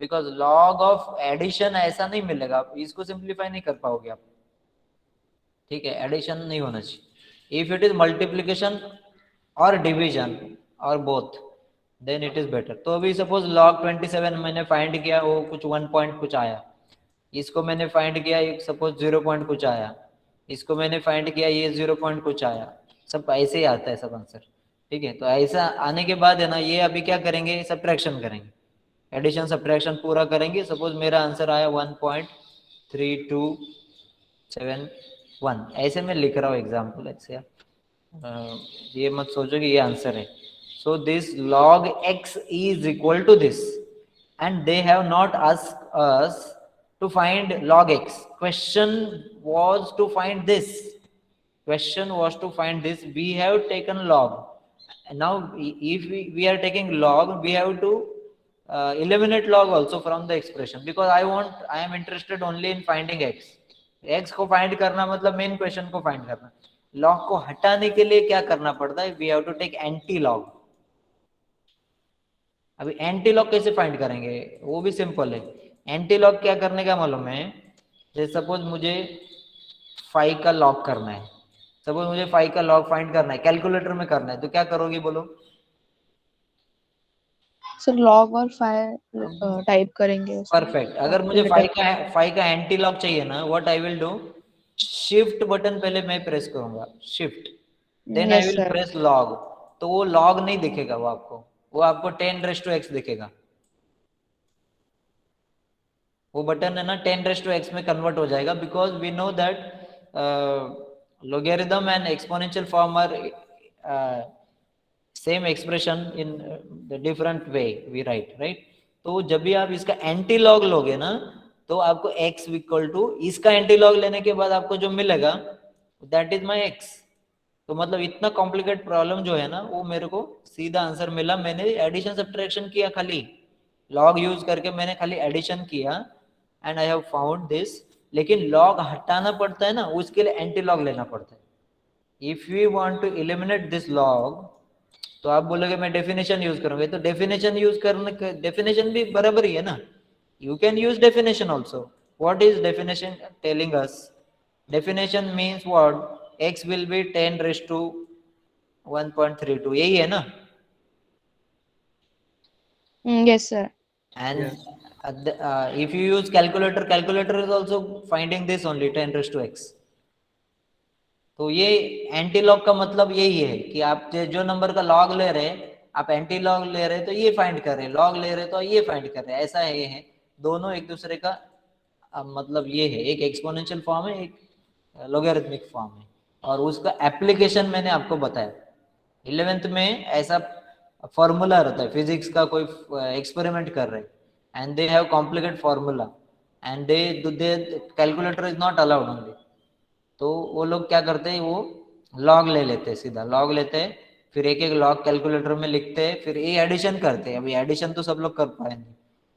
बिकॉज लॉग ऑफ एडिशन ऐसा नहीं मिलेगा, आप इसको सिंप्लीफाई नहीं कर पाओगे आप, ठीक है? एडिशन नहीं होना चाहिए। इफ इट इज मल्टीप्लिकेशन और डिवीजन और both, then it is better. तो अभी सपोज log 27 मैंने फाइंड किया, वो कुछ 1 पॉइंट कुछ आया, इसको मैंने फाइंड किया, एक सपोज 0 पॉइंट कुछ आया, इसको मैंने फाइंड किया, ये 0 पॉइंट कुछ आया, सब ऐसे ही आता है सब आंसर, ठीक है? तो ऐसा आने के बाद है ना, ये अभी क्या करेंगे, सब्ट्रैक्शन करेंगे, एडिशन सब्ट्रैक्शन पूरा करेंगे। सपोज मेरा आंसर आया 1.3271, ऐसे मैं लिख रहा हूँ एग्जाम्पल, ऐसे ये मत सोचो कि ये आंसर है। So this log x is equal to this, and they have not asked us to find log x. Question was to find this. We have taken log. And now if we are taking log, we have to eliminate log also from the expression, because I am interested only in finding x को find करना मतलब main question को find करना। Log को हटाने के लिए क्या करना पड़ता है, we have to take anti log. अभी एंटी लॉग कैसे फाइंड करेंगे, वो भी सिंपल है। एंटी लॉग क्या करने का मालूम है, जैसे सपोज मुझे 5 का लॉग करना है, सपोज मुझे 5 का लॉग फाइंड करना है, कैलकुलेटर में करना है, तो क्या करोगे बोलो? सर लॉग और 5 टाइप करेंगे उसमें। परफेक्ट। अगर मुझे 5 का एंटी लॉग चाहिए ना, what I will do, shift button पहले मैं प्रेस करूंगा, shift, then I yes will sir. Press log, तो वो लॉग नहीं दिखेगा, वो आपको 10⁻x दिखेगा। वो बटन है ना 10⁻x में कन्वर्ट हो जाएगा, because we know that logarithm and exponential form are same expression in the different way we write, right? तो जब भी आप इसका एंटी लॉग लोगे ना, तो आपको x इक्वल टू, इसका एंटी लॉग लेने के बाद आपको जो मिलेगा दैट इज माई x। तो मतलब इतना कॉम्प्लिकेट प्रॉब्लम जो है ना, वो मेरे को सीधा आंसर मिला। मैंने एडिशन सब्ट्रैक्शन किया, खाली लॉग यूज करके मैंने खाली एडिशन किया, and I have found this. लेकिन लॉग हटाना पड़ता है ना, उसके लिए एंटी लॉग लेना पड़ता है। If you want to eliminate this log, तो आप बोलोगे मैं डेफिनेशन यूज करूंगा, तो डेफिनेशन यूज करने, डेफिनेशन भी बराबर ही है ना, you can use definition also. What is definition telling us? Definition means what? X will be 10⁻1.32, यही है ना? Yes sir. And Yes. If you use calculator is also finding this only 10 raised to x. तो ये anti log का मतलब यही है कि आप जो नंबर का लॉग ले रहे हैं, आप एंटी लॉग ले रहे हैं तो ये फाइंड कर रहे हैं, लॉग ले रहे हैं तो ये फाइंड कर रहे हैं, ऐसा है ये है दोनों एक दूसरे का मतलब ये है, एक एक्सपोनेंशियल फॉर्म है, एक लॉगरिथमिक फॉर्म है, और उसका एप्लीकेशन मैंने आपको बताया 11th में ऐसा फॉर्मूला रहता है, फिजिक्स का कोई एक्सपेरिमेंट कर रहे हैं and they have complicate formula and they calculator is not allowed only, तो वो लोग क्या करते हैं, वो लॉग ले लेते हैं, सीधा लॉग लेते हैं, फिर एक एक लॉग कैलकुलेटर में लिखते हैं, फिर ये एडिशन करते हैं। अभी एडिशन तो सब लोग कर पाएंगे,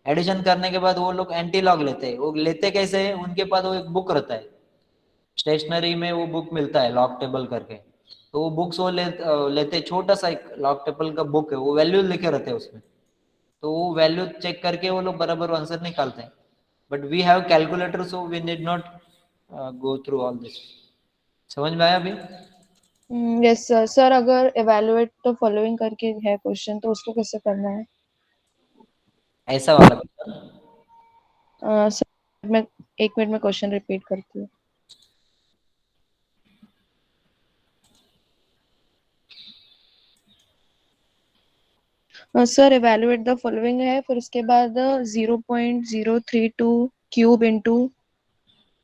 एडिशन करने के बाद वो लोग एंटी लॉग लेते हैं। वो लेते कैसे है, उनके पास वो एक बुक रहता है, स्टेशनरी में वो बुक मिलता है लॉग टेबल करके, तो वो बुक्स वो लेते, छोटा सा एक लॉग टेबल का बुक है, वो वैल्यू लिखे रहते हैं उसमें, तो वो वैल्यू चेक करके वो लोग बराबर आंसर निकालते हैं। But we have calculator so we need not go through all this. समझ में आया अभी? Yes sir. सर अगर इवैल्यूएट द फॉलोइंग करके है क्वेश्चन तो उसको कैसे करना है? ऐसा वाला सर मैं 1 मिनट में क्वेश्चन रिपीट करती हूँ। सर इवैल्यूएट द फॉलोइंग है, फिर उसके बाद 0.032 क्यूब इंटू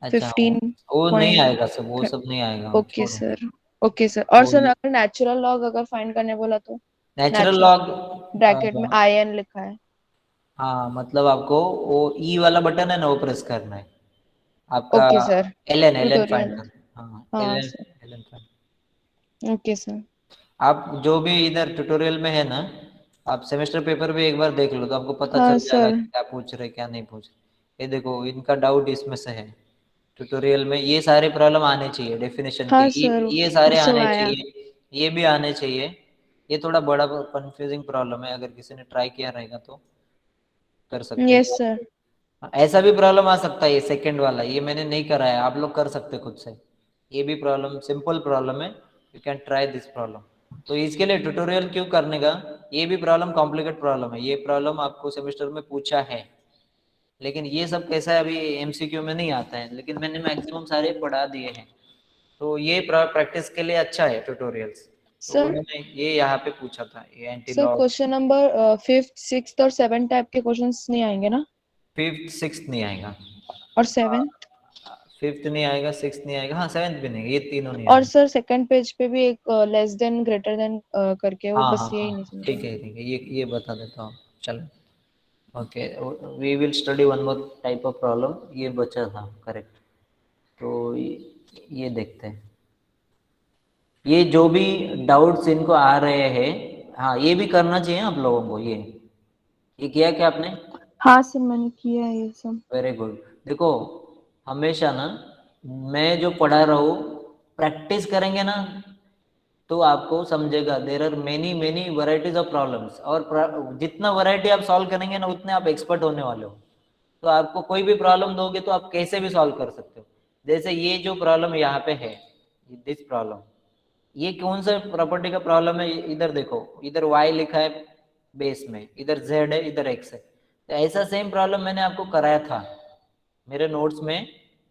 अच्छा 15 वो नहीं पॉइंट। आएगा सब, वो सब नहीं आएगा, ओके छोड़ो। Sir, okay sir. और वो सर अगर नेचुरल लॉग अगर फाइंड करने बोला तो? नेचुरल नेचुरल लॉग ब्रैकेट में IN लिखा है। हाँ मतलब आपको वो ई वाला बटन है ना, वो प्रेस करना है आपका, okay sir. L N find tutorial. कर, हाँ हाँ L sir. N find. Okay sir. आप जो भी इधर ट्यूटोरियल में है ना, आप सेमेस्टर पेपर भी एक बार देख लो तो आपको पता हाँ चल जाएगा सर। कि क्या पूछ रहे क्या नहीं पूछ रहे। ये देखो इनका डाउट इसमें से है, ट्यूटोरियल में ये सारे प्रॉब्लम आने चाहिए, डेफिनेशन के हाँ सर, ये सारे सो आने आया। चाहिए, ये भी आने चाहिए। ये थोड़ा बड़ा कंफ्यूजिंग प्रॉब्लम है, अगर किसी ने ट्राई किया रहेगा तो कर सकते यस हैं। सर। ऐसा भी प्रॉब्लम आ सकता है, ये सेकंड वाला ये मैंने नहीं करा है, आप लोग कर सकते खुद से, ये भी प्रॉब्लम सिंपल प्रॉब्लम है, you can try this problem. तो इसके लिए ट्यूटोरियल क्यों करने का, ये भी प्रॉब्लम कॉम्प्लिकेट प्रॉब्लम है, ये प्रॉब्लम आपको सेमेस्टर में पूछा है, लेकिन ये सब कैसा है अभी एमसीक्यू में नहीं आता है, लेकिन मैंने मैक्सिमम सारे पढ़ा दिए हैं, तो ये प्रैक्टिस के लिए अच्छा है ट्यूटोरियल्स। तो सर उन्होंने ये यहाँ पे पूछा था, ये anti sir log. Question number 5th 6th और 7th टाइप के क्वेश्चंस नहीं आएंगे ना? 5th 6th नहीं आएगा, और 7th? 5th नहीं आएगा, 6th नहीं आएगा, हाँ 7th भी नहीं, ये तीनों नहीं और आएगा। सर सेकंड पेज पे भी एक लेस देन ग्रेटर देन करके, वो हाँ बस हाँ यही नहीं हाँ समझ ठीक में। है ठीक है, ये बता देता हूँ, चलो okay. We will study one more type of problem, ये बचा था करेक्ट, तो ये देखते हैं, ये जो भी डाउट्स इनको आ रहे हैं, हाँ ये भी करना चाहिए आप लोगों को, ये किया क्या आपने? हाँ सर मैंने किया है ये सब। Very good. देखो हमेशा ना मैं जो पढ़ा रहा हूँ, प्रैक्टिस करेंगे ना तो आपको समझेगा, there are many many varieties of problems, और जितना वैरायटी आप सॉल्व करेंगे ना उतने आप एक्सपर्ट होने वाले हो, तो आपको कोई भी प्रॉब्लम दोगे तो आप कैसे भी सॉल्व कर सकते हो। जैसे ये जो प्रॉब्लम यहाँ पे है, दिस प्रॉब्लम, ये कौन सा प्रॉपर्टी का प्रॉब्लम है, इधर देखो, इधर y लिखा है बेस में, इधर z है, इधर x है, तो ऐसा सेम प्रॉब्लम मैंने आपको कराया था मेरे नोट्स में,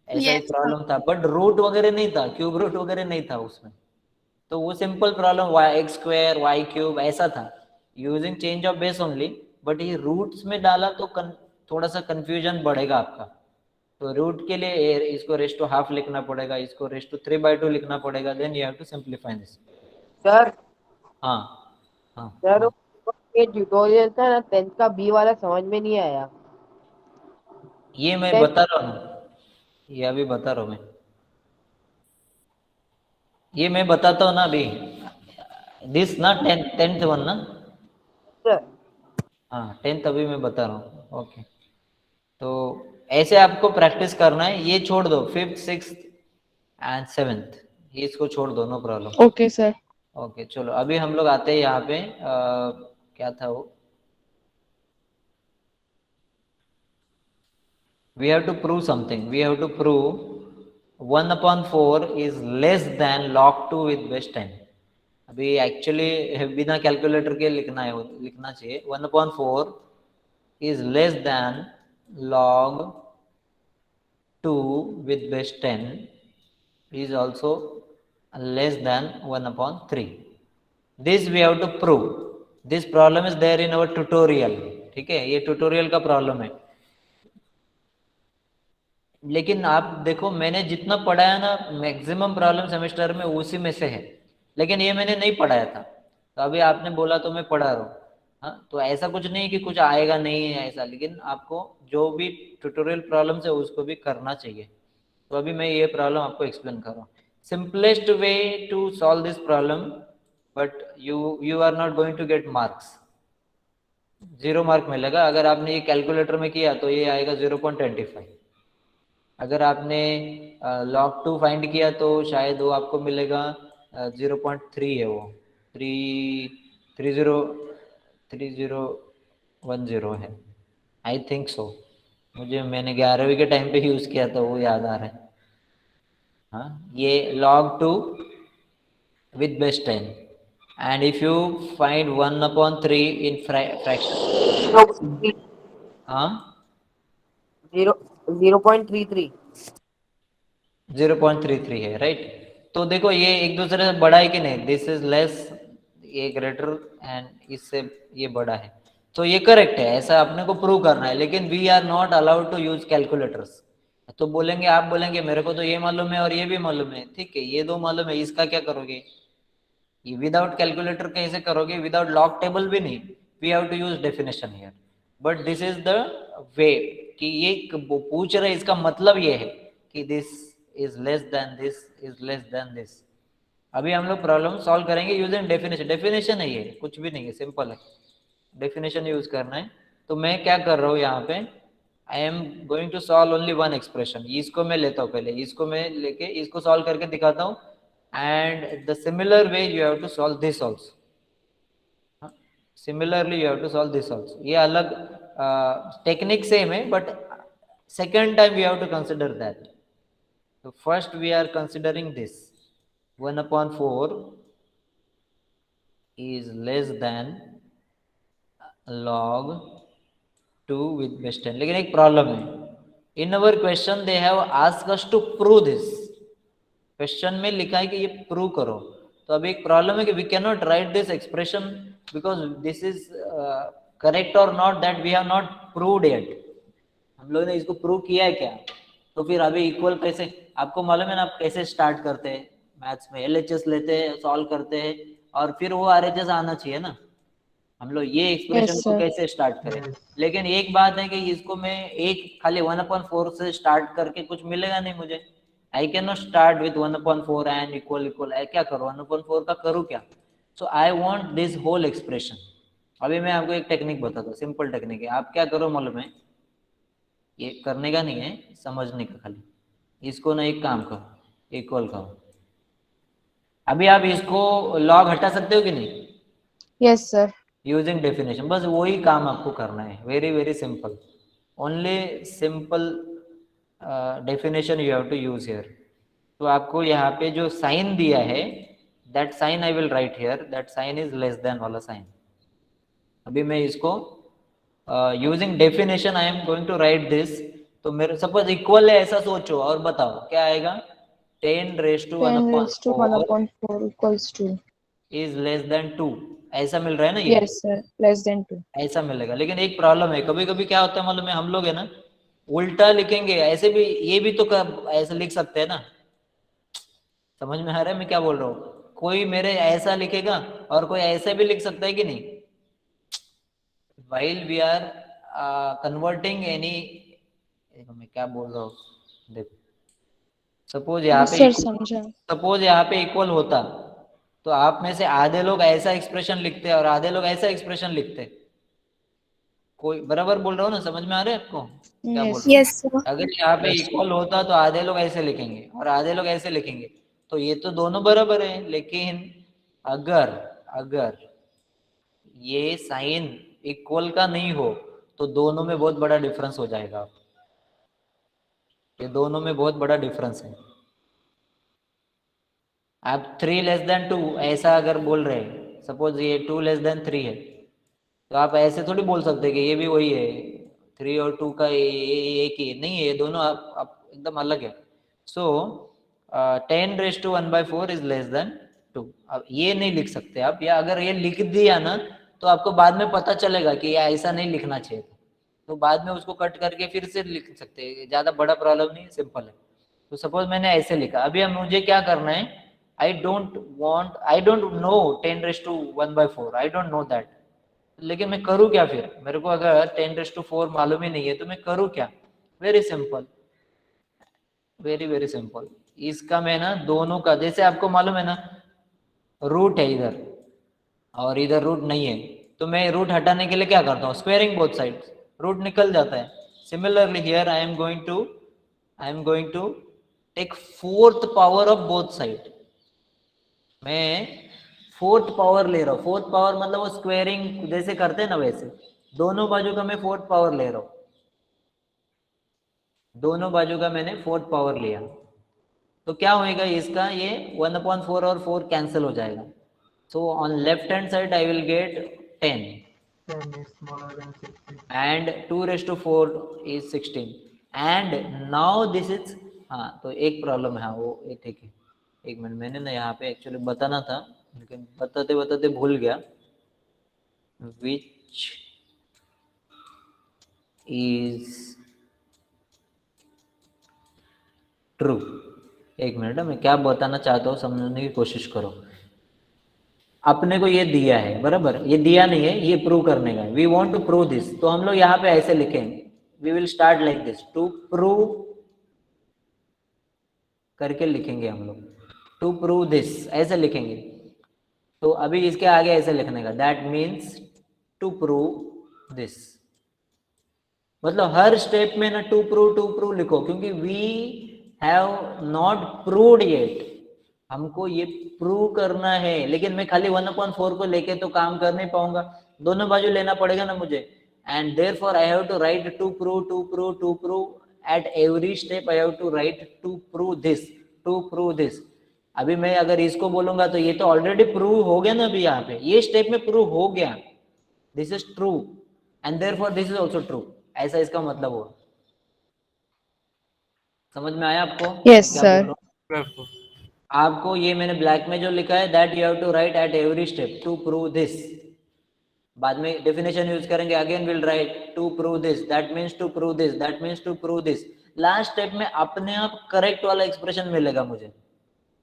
ऐसा ही Yes, sir. प्रॉब्लम था, बट रूट वगैरह नहीं था, क्यूब रूट वगैरह नहीं था उसमें, तो वो simple problem x square y cube ऐसा था, using change of base only, but ये रूट्स में डाला तो थोड़ा सा कंफ्यूजन बढ़ेगा आपका, तो रूट के लिए इसको रेस टू हाफ लिखना पड़ेगा, इसको रेस टू 3/2 लिखना पड़ेगा, then you have to simplify this. Sir हाँ हाँ सर हाँ। ये ट्यूटोरियल था ना 10th का बी वाला समझ में नहीं आया। ये मैं 10th बता रहा हूँ, ये अभी बता रहा हूँ मैं, ये मैं बताता हूँ ना अभी, दिस ना 10th वन ना, सर हाँ 10th अभी मैं बता रहा हूँ, ओके। तो ऐसे आपको प्रैक्टिस करना है, ये छोड़ दो 5th 6th एंड 7th, ये इसको छोड़ दो, no problem. Okay sir. Okay चलो अभी हम लोग आते हैं यहाँ पे, क्या था वो, we have to prove something, we have to prove 1/4 is less than log 2 with base 10। अभी एक्चुअली बिना कैलकुलेटर के लिखना है, लिखना चाहिए 1/4 is less than log 2 with base 10 is also less than 1 upon 3. This we have to prove. This problem is there in our tutorial. ठीक है, ये tutorial का problem है. लेकिन आप देखो मैंने जितना पढ़ाया ना मैक्सिमम प्रॉब्लम सेमेस्टर में उसी में से है, लेकिन ये मैंने नहीं पढ़ाया था, तो अभी आपने बोला तो मैं पढ़ा रहा हूँ. हाँ, तो ऐसा कुछ नहीं कि कुछ आएगा नहीं है ऐसा, लेकिन आपको जो भी ट्यूटोरियल प्रॉब्लम्स है उसको भी करना चाहिए. तो अभी मैं ये प्रॉब्लम आपको एक्सप्लेन कर रहा हूँ. Simplest way to solve this problem, but you are not going to get marks. 0 mark मिलेगा. अगर आपने ये कैलकुलेटर में किया तो ये आएगा 0.25. अगर आपने log 2 फाइंड किया तो शायद वो आपको मिलेगा 0.3 है, वो 3010 है, आई थिंक सो. मैंने 11वीं के टाइम पे यूज किया था, वो याद आ रहा है. हाँ, ये log 2 with base 10, and if you find 1/3 in fraction, हाँ 0.33 0.33 है, राइट. तो देखो ये एक दूसरे से बड़ा है कि नहीं, दिस इज लेस, ये ग्रेटर, एंड इससे ये बड़ा है, तो ये करेक्ट है. ऐसा अपने को प्रूव करना है, लेकिन we are not allowed to use calculators. तो बोलेंगे, आप बोलेंगे मेरे को तो ये मालूम है और ये भी मालूम है, ठीक है, ये दो मालूम है, इसका क्या करोगे? ये विदाउट कैलकुलेटर कैसे करोगे? विदाउट लॉग टेबल भी नहीं, we have to use definition here. But this is the way कि ये पूछ रहे, इसका मतलब ये है कि this is less than this is less than this. अभी हम लोग प्रॉब्लम सॉल्व करेंगे यूजिंग डेफिनेशन. डेफिनेशन है ये, कुछ भी नहीं है, सिंपल है, डेफिनेशन यूज करना है. तो मैं क्या कर रहा हूँ यहाँ पे, I am going to solve only one expression. इसको मैं लेता हूँ, पहले इसको मैं लेके इसको सॉल्व करके दिखाता हूँ, and the similar way you have to solve this also. Similarly you have to solve this also. ये अलग टेक्निक सेम है, but second time we have to consider that. So first we are considering this 1/4 is less than log 2 with base 10. लेकिन एक problem है, in our question they have asked us to prove this. Question में लिखा है कि ये prove करो. तो अभी एक प्रॉब्लम है कि we can not write this expression because this is correct और not, that we have not proved yet. हम लोगों ने इसको प्रूव किया है क्या? तो फिर अभी इक्वल कैसे, आपको मालूम है ना आप कैसे स्टार्ट करते हैं मैथ्स में? LHS लेते हैं, सॉल्व करते हैं, और फिर वो RHS आना चाहिए ना. हम लोग ये एक्सप्रेशन Yes, को sir. कैसे स्टार्ट करें? लेकिन एक बात है कि इसको मैं एक खाली 1/4 से स्टार्ट करके कुछ मिलेगा नहीं मुझे. I cannot start with 1/4 and equal. क्या करूँ, 1/4 का करूँ क्या? So I want this whole expression. अभी मैं आपको एक टेक्निक बताता हूँ, सिंपल टेक्निक है. आप क्या करो मालूम है, ये करने का नहीं है, समझने का खाली. इसको ना एक काम करो, इक्वल करो. अभी आप इसको लॉग हटा सकते हो कि नहीं? Yes, sir. Using definition. बस वही काम आपको करना है, very very simple. Only simple definition you have to use here. तो आपको यहाँ पे जो साइन दिया है, that sign I will write here, that sign is less than वाला साइन. अभी मैं इसको using definition I am going to write this. तो मेरे सपोज इक्वल है ऐसा सोचो, और बताओ क्या आएगा. 10 raised to 10 raised to 1/4 1/4 equals to. Is less then 2. ऐसा मिल रहा है ना ये? Yes, sir. Less than 2. ऐसा मिलेगा. लेकिन एक प्रॉब्लम है, कभी कभी क्या होता है मालूम है, हम लोग है ना उल्टा लिखेंगे. ऐसे भी, ये भी तो ऐसे लिख सकते हैं ना. समझ में आ रहा है मैं क्या बोल रहा हूँ? कोई मेरे ऐसा लिखेगा और कोई ऐसे भी लिख सकता है कि नहीं. while we are converting any, मैं क्या बोल रहा हूँ, देखो सपोज यहाँ Yes, पे sir. समझा. सपोज यहाँ पे इक्वल होता, तो आप में से आधे लोग ऐसा एक्सप्रेशन लिखते और आधे लोग ऐसा एक्सप्रेशन लिखते. कोई बराबर बोल रहा हो ना, समझ में आ रहा है आपको क्या बोल Yes. रहा हूँ? Yes sir. अगर यहाँ पे इक्वल होता तो आधे लोग ऐसे लिखेंगे और आधे लोग ऐसे लिखेंगे, तो ये तो दोनों बराबर है. लेकिन अगर अगर ये साइन इक्वल का नहीं हो तो दोनों में बहुत बड़ा डिफरेंस हो जाएगा. ये दोनों में बहुत बड़ा डिफरेंस है. आप 3 लेस देन 2 ऐसा अगर बोल रहे हैं, सपोज ये 2 लेस देन 3 है, तो आप ऐसे थोड़ी बोल सकते कि ये भी वही है, 3 और 2 का एक ही नहीं है, ये दोनों आप एकदम अलग है। सो 10⁻⁴ इज लेस देन 2। अब ये नहीं लिख सकते आप, या अगर ये लिख दिया ना तो आपको बाद में पता चलेगा कि ये ऐसा नहीं लिखना चाहिए, तो बाद में उसको कट करके फिर से लिख सकते हैं, ज्यादा बड़ा प्रॉब्लम नहीं, सिंपल है। तो सपोज मैंने ऐसे लिखा, अभी अब मुझे क्या करना है, I don't know 10⁻⁴, I don't know that, लेकिन मैं करूँ क्या फिर, मेरे को अगर 10⁻⁴ मालूम ही नहीं है तो मैं करूँ क्या? Very simple, very simple. इसका मैं ना दोनों का, जैसे आपको मालूम है ना रूट है इधर और इधर रूट नहीं है, तो मैं रूट हटाने के लिए क्या करता हूँ, स्क्वेयरिंग बोथ साइड्स, रूट निकल जाता है। Similarly here I am going to take 4th power of both side, मैं 4th पावर ले रहा हूँ। 4th पावर मतलब वो स्क्वेयरिंग जैसे करते हैं ना, वैसे दोनों बाजू का मैं 4th पावर ले रहा हूँ, दोनों बाजू का मैंने 4th पावर लिया, तो क्या होएगा इसका, ये 1/4 और 4 कैंसिल हो जाएगा। So on left hand side I will get 10 10 is smaller than 16. and 2⁴ is 16 and now this is, हाँ तो एक प्रॉब्लम है, हाँ वो ठीक है, एक मिनट, मैंने ना यहाँ पे एक्चुअली बताना था लेकिन बताते बताते भूल गया, which is true। एक मिनट, मैं क्या बताना चाहता हूँ समझने की कोशिश करो। अपने को ये दिया है बराबर, ये दिया नहीं है, ये प्रूव करने का है, we want to prove this, तो हम लोग यहाँ पे ऐसे लिखेंगे, we will start like this, to prove करके लिखेंगे हम लोग, टू प्रूव दिस ऐसे लिखेंगे। तो अभी इसके आगे ऐसे लिखने का, that means to prove this, मतलब हर स्टेप में ना टू प्रूव लिखो, क्योंकि we have not proved yet, हमको ये प्रूव करना है, लेकिन मैं खाली 1/4 को लेके तो काम कर नहीं पाऊंगा, दोनों बाजू लेना पड़ेगा ना मुझे, and therefore I have to write to prove at every step, I have to write to prove this. अभी मैं अगर इसको बोलूंगा तो ये तो ऑलरेडी प्रूव हो गया ना, अभी यहाँ पे ये स्टेप में प्रूव हो गया, this is true and therefore this is also true, ऐसा इसका मतलब हुआ। समझ में आया आपको? Yes, क्या बोल sir. रहा हूँ? आपको ये मैंने ब्लैक में जो लिखा है, that you have to write at every step to prove this, बाद में डेफिनेशन यूज करेंगे, again will write to prove this, that means to prove this, that means to prove this, last step में अपने आप correct वाला expression मिलेगा मुझे,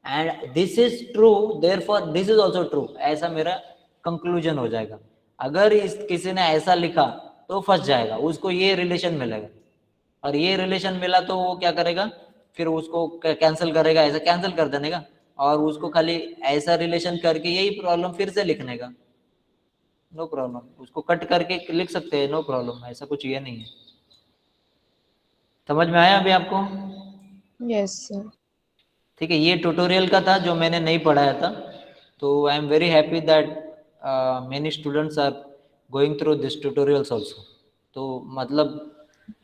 and this is true therefore this is also true, ऐसा मेरा conclusion हो जाएगा। अगर इस किसी ने ऐसा लिखा तो फंस जाएगा, उसको ये रिलेशन मिलेगा, और ये रिलेशन मिला तो वो क्या करेगा, फिर उसको कैंसिल करेगा, ऐसा कैंसिल कर देने का, और उसको खाली ऐसा रिलेशन करके यही प्रॉब्लम फिर से लिखने का, नो प्रॉब्लम, उसको कट करके लिख सकते हैं, नो प्रॉब्लम, ऐसा कुछ ये नहीं है। समझ में आया अभी आपको? Yes, sir. ठीक है, ये ट्यूटोरियल का था जो मैंने नहीं पढ़ाया था, तो I am very happy that many students are going through this tutorials also, तो मतलब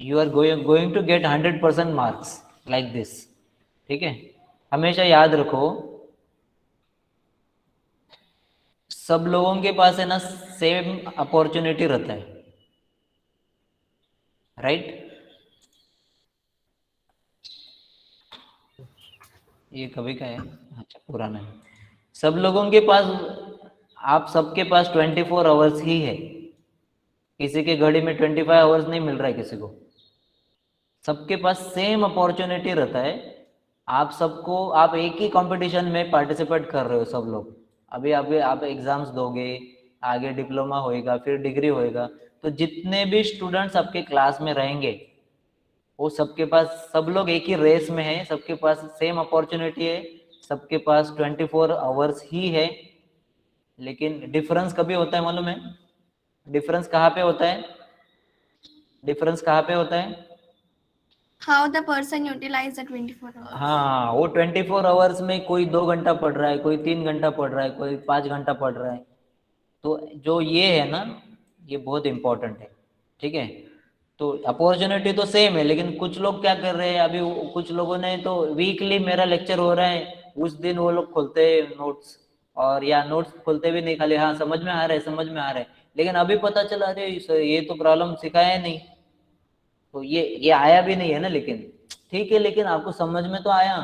you are going to get 100% marks like this. ठीक है, हमेशा याद रखो, सब लोगों के पास है ना सेम अपॉर्चुनिटी रहता है, राइट? ये कभी का है, अच्छा पुराना है। सब लोगों के पास, आप सबके पास 24 आवर्स ही है, किसी के घड़ी में 25 आवर्स नहीं मिल रहा है किसी को, सबके पास सेम अपॉर्चुनिटी रहता है। आप सबको, आप एक ही कंपटीशन में पार्टिसिपेट कर रहे हो सब लोग, अभी आप एग्जाम्स दोगे, आगे डिप्लोमा होएगा, फिर डिग्री होएगा, तो जितने भी स्टूडेंट्स आपके क्लास में रहेंगे वो सबके पास, सब लोग एक ही रेस में है, सबके पास सेम अपॉर्चुनिटी है, सबके पास 24 आवर्स ही है, लेकिन डिफरेंस कभी होता है मालूम है? डिफरेंस कहाँ पे होता है? डिफरेंस कहाँ पे होता है? How the person utilize the 24 hours. हाँ, वो 24 आवर्स में कोई 2 घंटा पढ़ रहा है, कोई 3 घंटा पढ़ रहा है, कोई 5 घंटा पढ़ रहा है, तो जो ये है ना, ये बहुत इंपॉर्टेंट है। ठीक है, तो अपॉर्चुनिटी तो सेम है, लेकिन कुछ लोग क्या कर रहे हैं, अभी कुछ लोगों ने तो वीकली मेरा लेक्चर हो रहा है, उस दिन वो लोग खोलते हैं नोट्स, और या नोट्स खोलते भी नहीं, खाली हाँ समझ में आ रहा है, समझ में आ रहा है, लेकिन अभी पता चला अरे ये तो प्रॉब्लम सिखाया नहीं, तो ये आया भी नहीं है ना, लेकिन ठीक है, लेकिन आपको समझ में तो आया।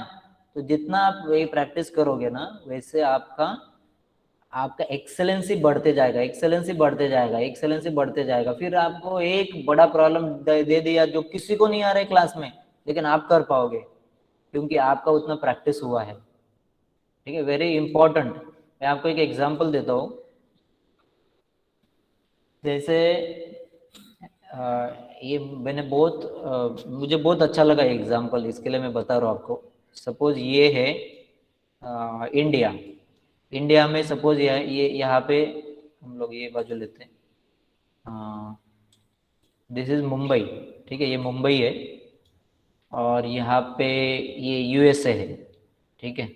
तो जितना आप ये प्रैक्टिस करोगे ना, वैसे आपका एक्सेलेंसी बढ़ते जाएगा, एक्सेलेंसी बढ़ते जाएगा, एक्सेलेंसी बढ़ते जाएगा। फिर आपको एक बड़ा प्रॉब्लम दे दिया जो किसी को नहीं आ रहा है क्लास में, लेकिन आप कर पाओगे क्योंकि आपका उतना प्रैक्टिस हुआ है। ठीक है, वेरी इंपॉर्टेंट। मैं आपको एक एग्जांपल देता हूँ। जैसे ये मैंने मुझे बहुत अच्छा लगा एग्जांपल, इसके लिए मैं बता रहा हूँ आपको। सपोज ये है इंडिया। इंडिया में सपोज ये यहाँ पे हम लोग ये बाजू लेते हैं, दिस इज मुंबई। ठीक है, ये मुंबई है और यहाँ पे ये यूएसए है। ठीक है,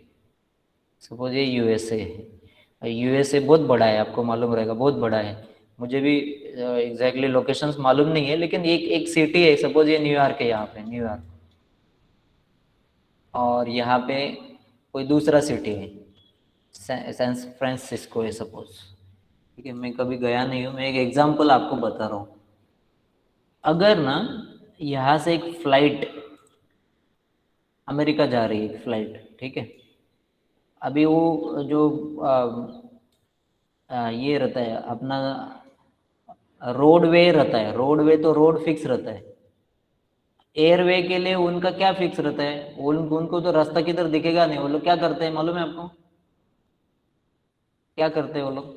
सपोज ये यूएसए है। यूएसए बहुत बड़ा है, आपको मालूम रहेगा, बहुत बड़ा है। मुझे भी एग्जैक्टली लोकेशंस मालूम नहीं है, लेकिन एक सिटी है, सपोज ये न्यूयॉर्क है, यहाँ पे न्यूयॉर्क। और यहाँ पे कोई दूसरा सिटी है, सैन फ्रांसिस्को है सपोज। ठीक है, मैं कभी गया नहीं हूँ, मैं एक एग्जांपल आपको बता रहा हूँ। अगर ना यहाँ से एक फ्लाइट अमेरिका जा रही है, फ्लाइट, ठीक है। अभी वो जो ये रहता है अपना रोडवे रहता है, रोडवे तो रोड फिक्स रहता है। एयरवे के लिए उनका क्या फिक्स रहता है, उनको तो रास्ता किधर दिखेगा नहीं। वो लोग क्या करते हैं मालूम है आपको? क्या करते हैं वो लोग?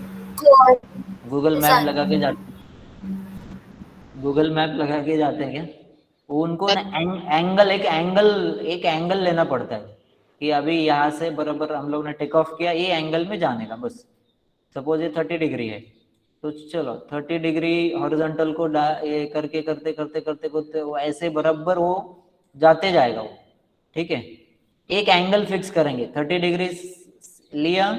गूगल मैप लगा के जाते हैं। गूगल मैप लगा के जाते हैं क्या? उनको ना एक एंगल लेना पड़ता है कि अभी यहाँ से बराबर हम लोग ने टेक ऑफ किया, ये एंगल में जाने का बस। सपोज ये 30 डिग्री है, तो चलो 30 डिग्री हॉरिजॉन्टल को ये करके करते करते करते करते वो ऐसे बराबर वो जाते जाएगा वो। ठीक है, एक एंगल फिक्स करेंगे, 30 डिग्री लिया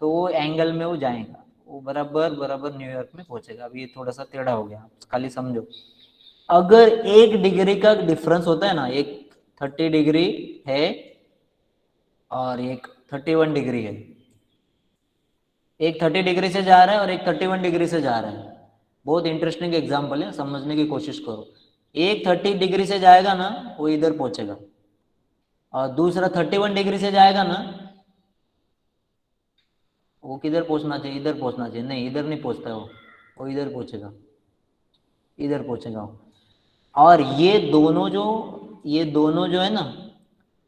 तो वो एंगल में वो जाएगा, वो बराबर बराबर न्यूयॉर्क में पहुंचेगा। अभी ये थोड़ा सा टेढ़ा हो गया, खाली समझो। अगर 1 डिग्री का डिफरेंस होता है ना, एक 30 डिग्री है और एक 31 डिग्री है, एक 30 डिग्री से जा रहा है और एक 31 डिग्री से जा रहा है। बहुत इंटरेस्टिंग एग्जांपल है, समझने की कोशिश करो। एक 30 डिग्री से जाएगा ना, वो इधर पहुंचेगा, और दूसरा 31 डिग्री से जाएगा ना, वो किधर पहुंचना चाहिए? इधर पहुंचना चाहिए। नहीं, इधर नहीं पहुंचता है वो इधर पहुंचेगा, इधर पहुंचेगा। और ये दोनों जो है ना,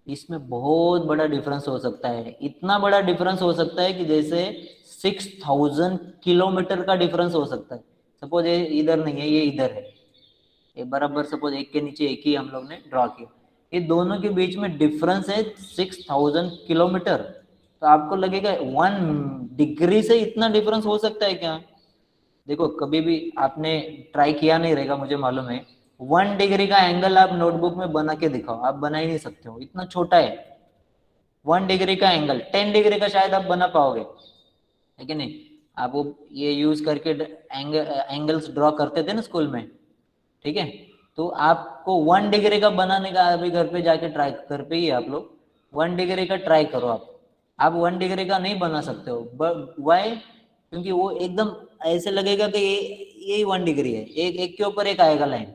इसमें बहुत बड़ा डिफरेंस हो सकता है। इतना बड़ा डिफरेंस हो सकता है कि जैसे 6000 किलोमीटर का डिफरेंस हो सकता है। सपोज ये इधर नहीं है, ये इधर है, ये बराबर सपोज एक के नीचे एक ही हम लोग ने ड्रॉ किया, ये दोनों के बीच में डिफरेंस है 6000 किलोमीटर। तो आपको लगेगा 1 डिग्री से इतना डिफरेंस हो सकता है क्या? देखो, कभी भी आपने ट्राई किया नहीं रहेगा, मुझे मालूम है। 1 डिग्री का एंगल आप नोटबुक में बना के दिखाओ, आप बना ही नहीं सकते हो, इतना छोटा है 1 डिग्री का एंगल। 10 डिग्री का शायद आप बना पाओगे, लेकिन नहीं। आप वो ये यूज करके एंगल्स ड्रॉ करते थे ना स्कूल में, ठीक है। तो आपको 1 डिग्री का बनाने का अभी घर पे जाके ट्राई, घर पे ही आप लोग 1 डिग्री का ट्राई करो। आप 1 डिग्री का नहीं बना सकते हो। वाई? क्योंकि वो एकदम ऐसे लगेगा कि ये 1 डिग्री है, एक के ऊपर एक आएगा लाइन।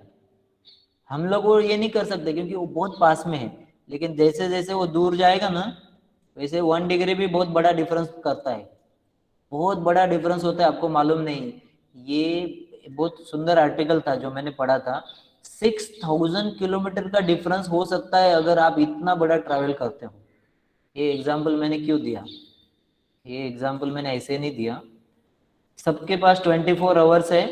हम लोग वो ये नहीं कर सकते क्योंकि वो बहुत पास में है। लेकिन जैसे जैसे वो दूर जाएगा ना, वैसे 1 डिग्री भी बहुत बड़ा डिफरेंस करता है, बहुत बड़ा डिफरेंस होता है, आपको मालूम नहीं। ये बहुत सुंदर आर्टिकल था जो मैंने पढ़ा था। 6000 किलोमीटर का डिफरेंस हो सकता है अगर आप इतना बड़ा ट्रैवल करते हो। ये एग्जाम्पल मैंने क्यों दिया? ये एग्जाम्पल मैंने ऐसे नहीं दिया। सबके पास 24 आवर्स है,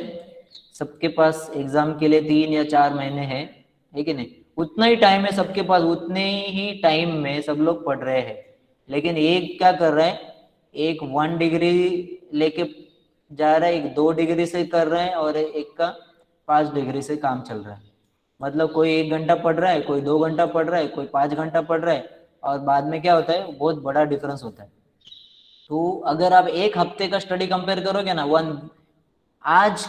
सबके पास एग्जाम के लिए 3 या 4 महीने हैं, है कि नहीं? उतना ही टाइम है सबके पास, उतने ही टाइम में सब लोग पढ़ रहे हैं। लेकिन एक क्या कर रहा है, एक 1 डिग्री लेके जा रहा है, एक 2 डिग्री से कर रहा है, और एक का 5 डिग्री से काम चल रहा है। मतलब कोई 1 घंटा पढ़ रहा है, कोई 2 घंटा पढ़ रहा है, कोई 5 घंटा पढ़ रहा है, और बाद में क्या होता है, बहुत बड़ा डिफरेंस होता है। तो अगर आप एक हफ्ते का स्टडी कंपेयर करोगे ना, आज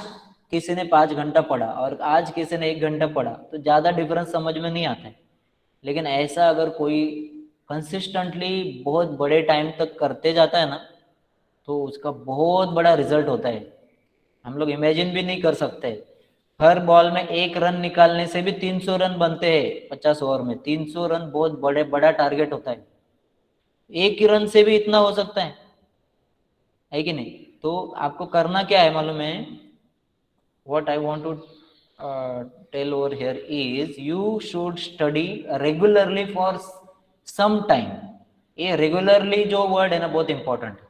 किसी ने 5 घंटा पढ़ा और आज किसी ने 1 घंटा पढ़ा, तो ज्यादा डिफरेंस समझ में नहीं आता है। लेकिन ऐसा अगर कोई कंसिस्टेंटली बहुत बड़े टाइम तक करते जाता है ना, तो उसका बहुत बड़ा रिजल्ट होता है, हम लोग इमेजिन भी नहीं कर सकते। हर बॉल में 1 रन निकालने से भी 300 रन बनते हैं 50 ओवर में। 300 रन बहुत बड़ा टारगेट होता है। 1 रन से भी इतना हो सकता है कि नहीं? तो आपको करना क्या है मालूम है? What I want to tell over here is you should study regularly for some time. ये रेगुलरली जो वर्ड है ना बहुत इंपॉर्टेंट है।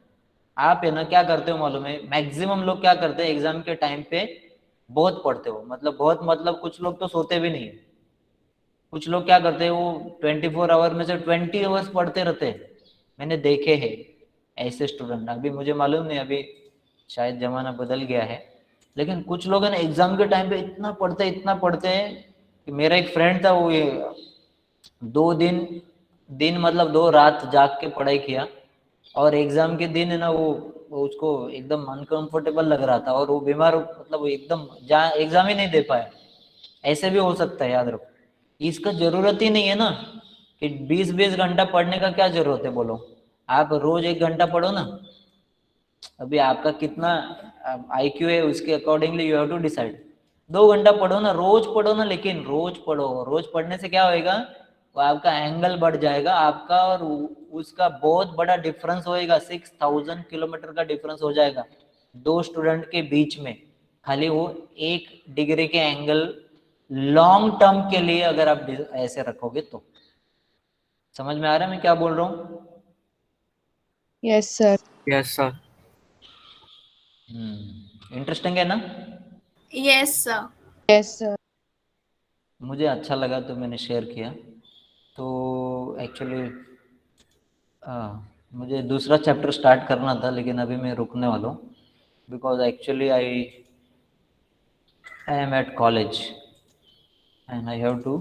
आप है ना क्या करते हो मालूम है? मैक्सिमम लोग क्या करते हैं एग्जाम के टाइम पे बहुत पढ़ते हो, मतलब कुछ लोग तो सोते भी नहीं। कुछ लोग क्या करते हैं वो 24 आवर में से 20 आवर्स पढ़ते रहते हैं। मैंने देखे हैं ऐसे स्टूडेंट। अभी मुझे मालूम नहीं, अभी शायद जमाना बदल गया है, लेकिन कुछ लोग है ना एग्जाम के टाइम पे इतना पढ़ते हैं कि मेरा एक फ्रेंड था, वो ये 2 दिन मतलब 2 रात जाग के पढ़ाई किया, और एग्जाम के दिन है ना वो उसको एकदम अनकंफर्टेबल लग रहा था और वो बीमार, मतलब वो एकदम एग्जाम ही नहीं दे पाया। ऐसे भी हो सकता है, याद रखो। इसका जरूरत ही नहीं है ना कि 20-20 घंटा पढ़ने का क्या जरूरत है बोलो। आप रोज 1 घंटा पढ़ो ना। अभी आपका कितना IQ है उसके accordingly you have to decide. 2 घंटा पढ़ो ना, रोज पढ़ो ना, लेकिन रोज पढ़ो। रोज पढ़ने से क्या होएगा? वो आपका एंगल बढ़ जाएगा आपका, और उसका बहुत बड़ा डिफरेंस होएगा। 6000 किलोमीटर का डिफरेंस हो जाएगा 2 स्टूडेंट के बीच में, खाली वो 1 डिग्री के एंगल लॉन्ग टर्म के लिए अगर आप ऐसे रखोगे तो। समझ में आ रहा है मैं क्या बोल रहा हूँ? Yes sir. Yes sir. Interesting है ना? Yes sir. Yes sir. मुझे अच्छा लगा तो मैंने शेयर किया। तो एक्चुअली मुझे दूसरा चैप्टर स्टार्ट करना था, लेकिन अभी मैं रुकने वाला हूँ, because actually I am at college and I have to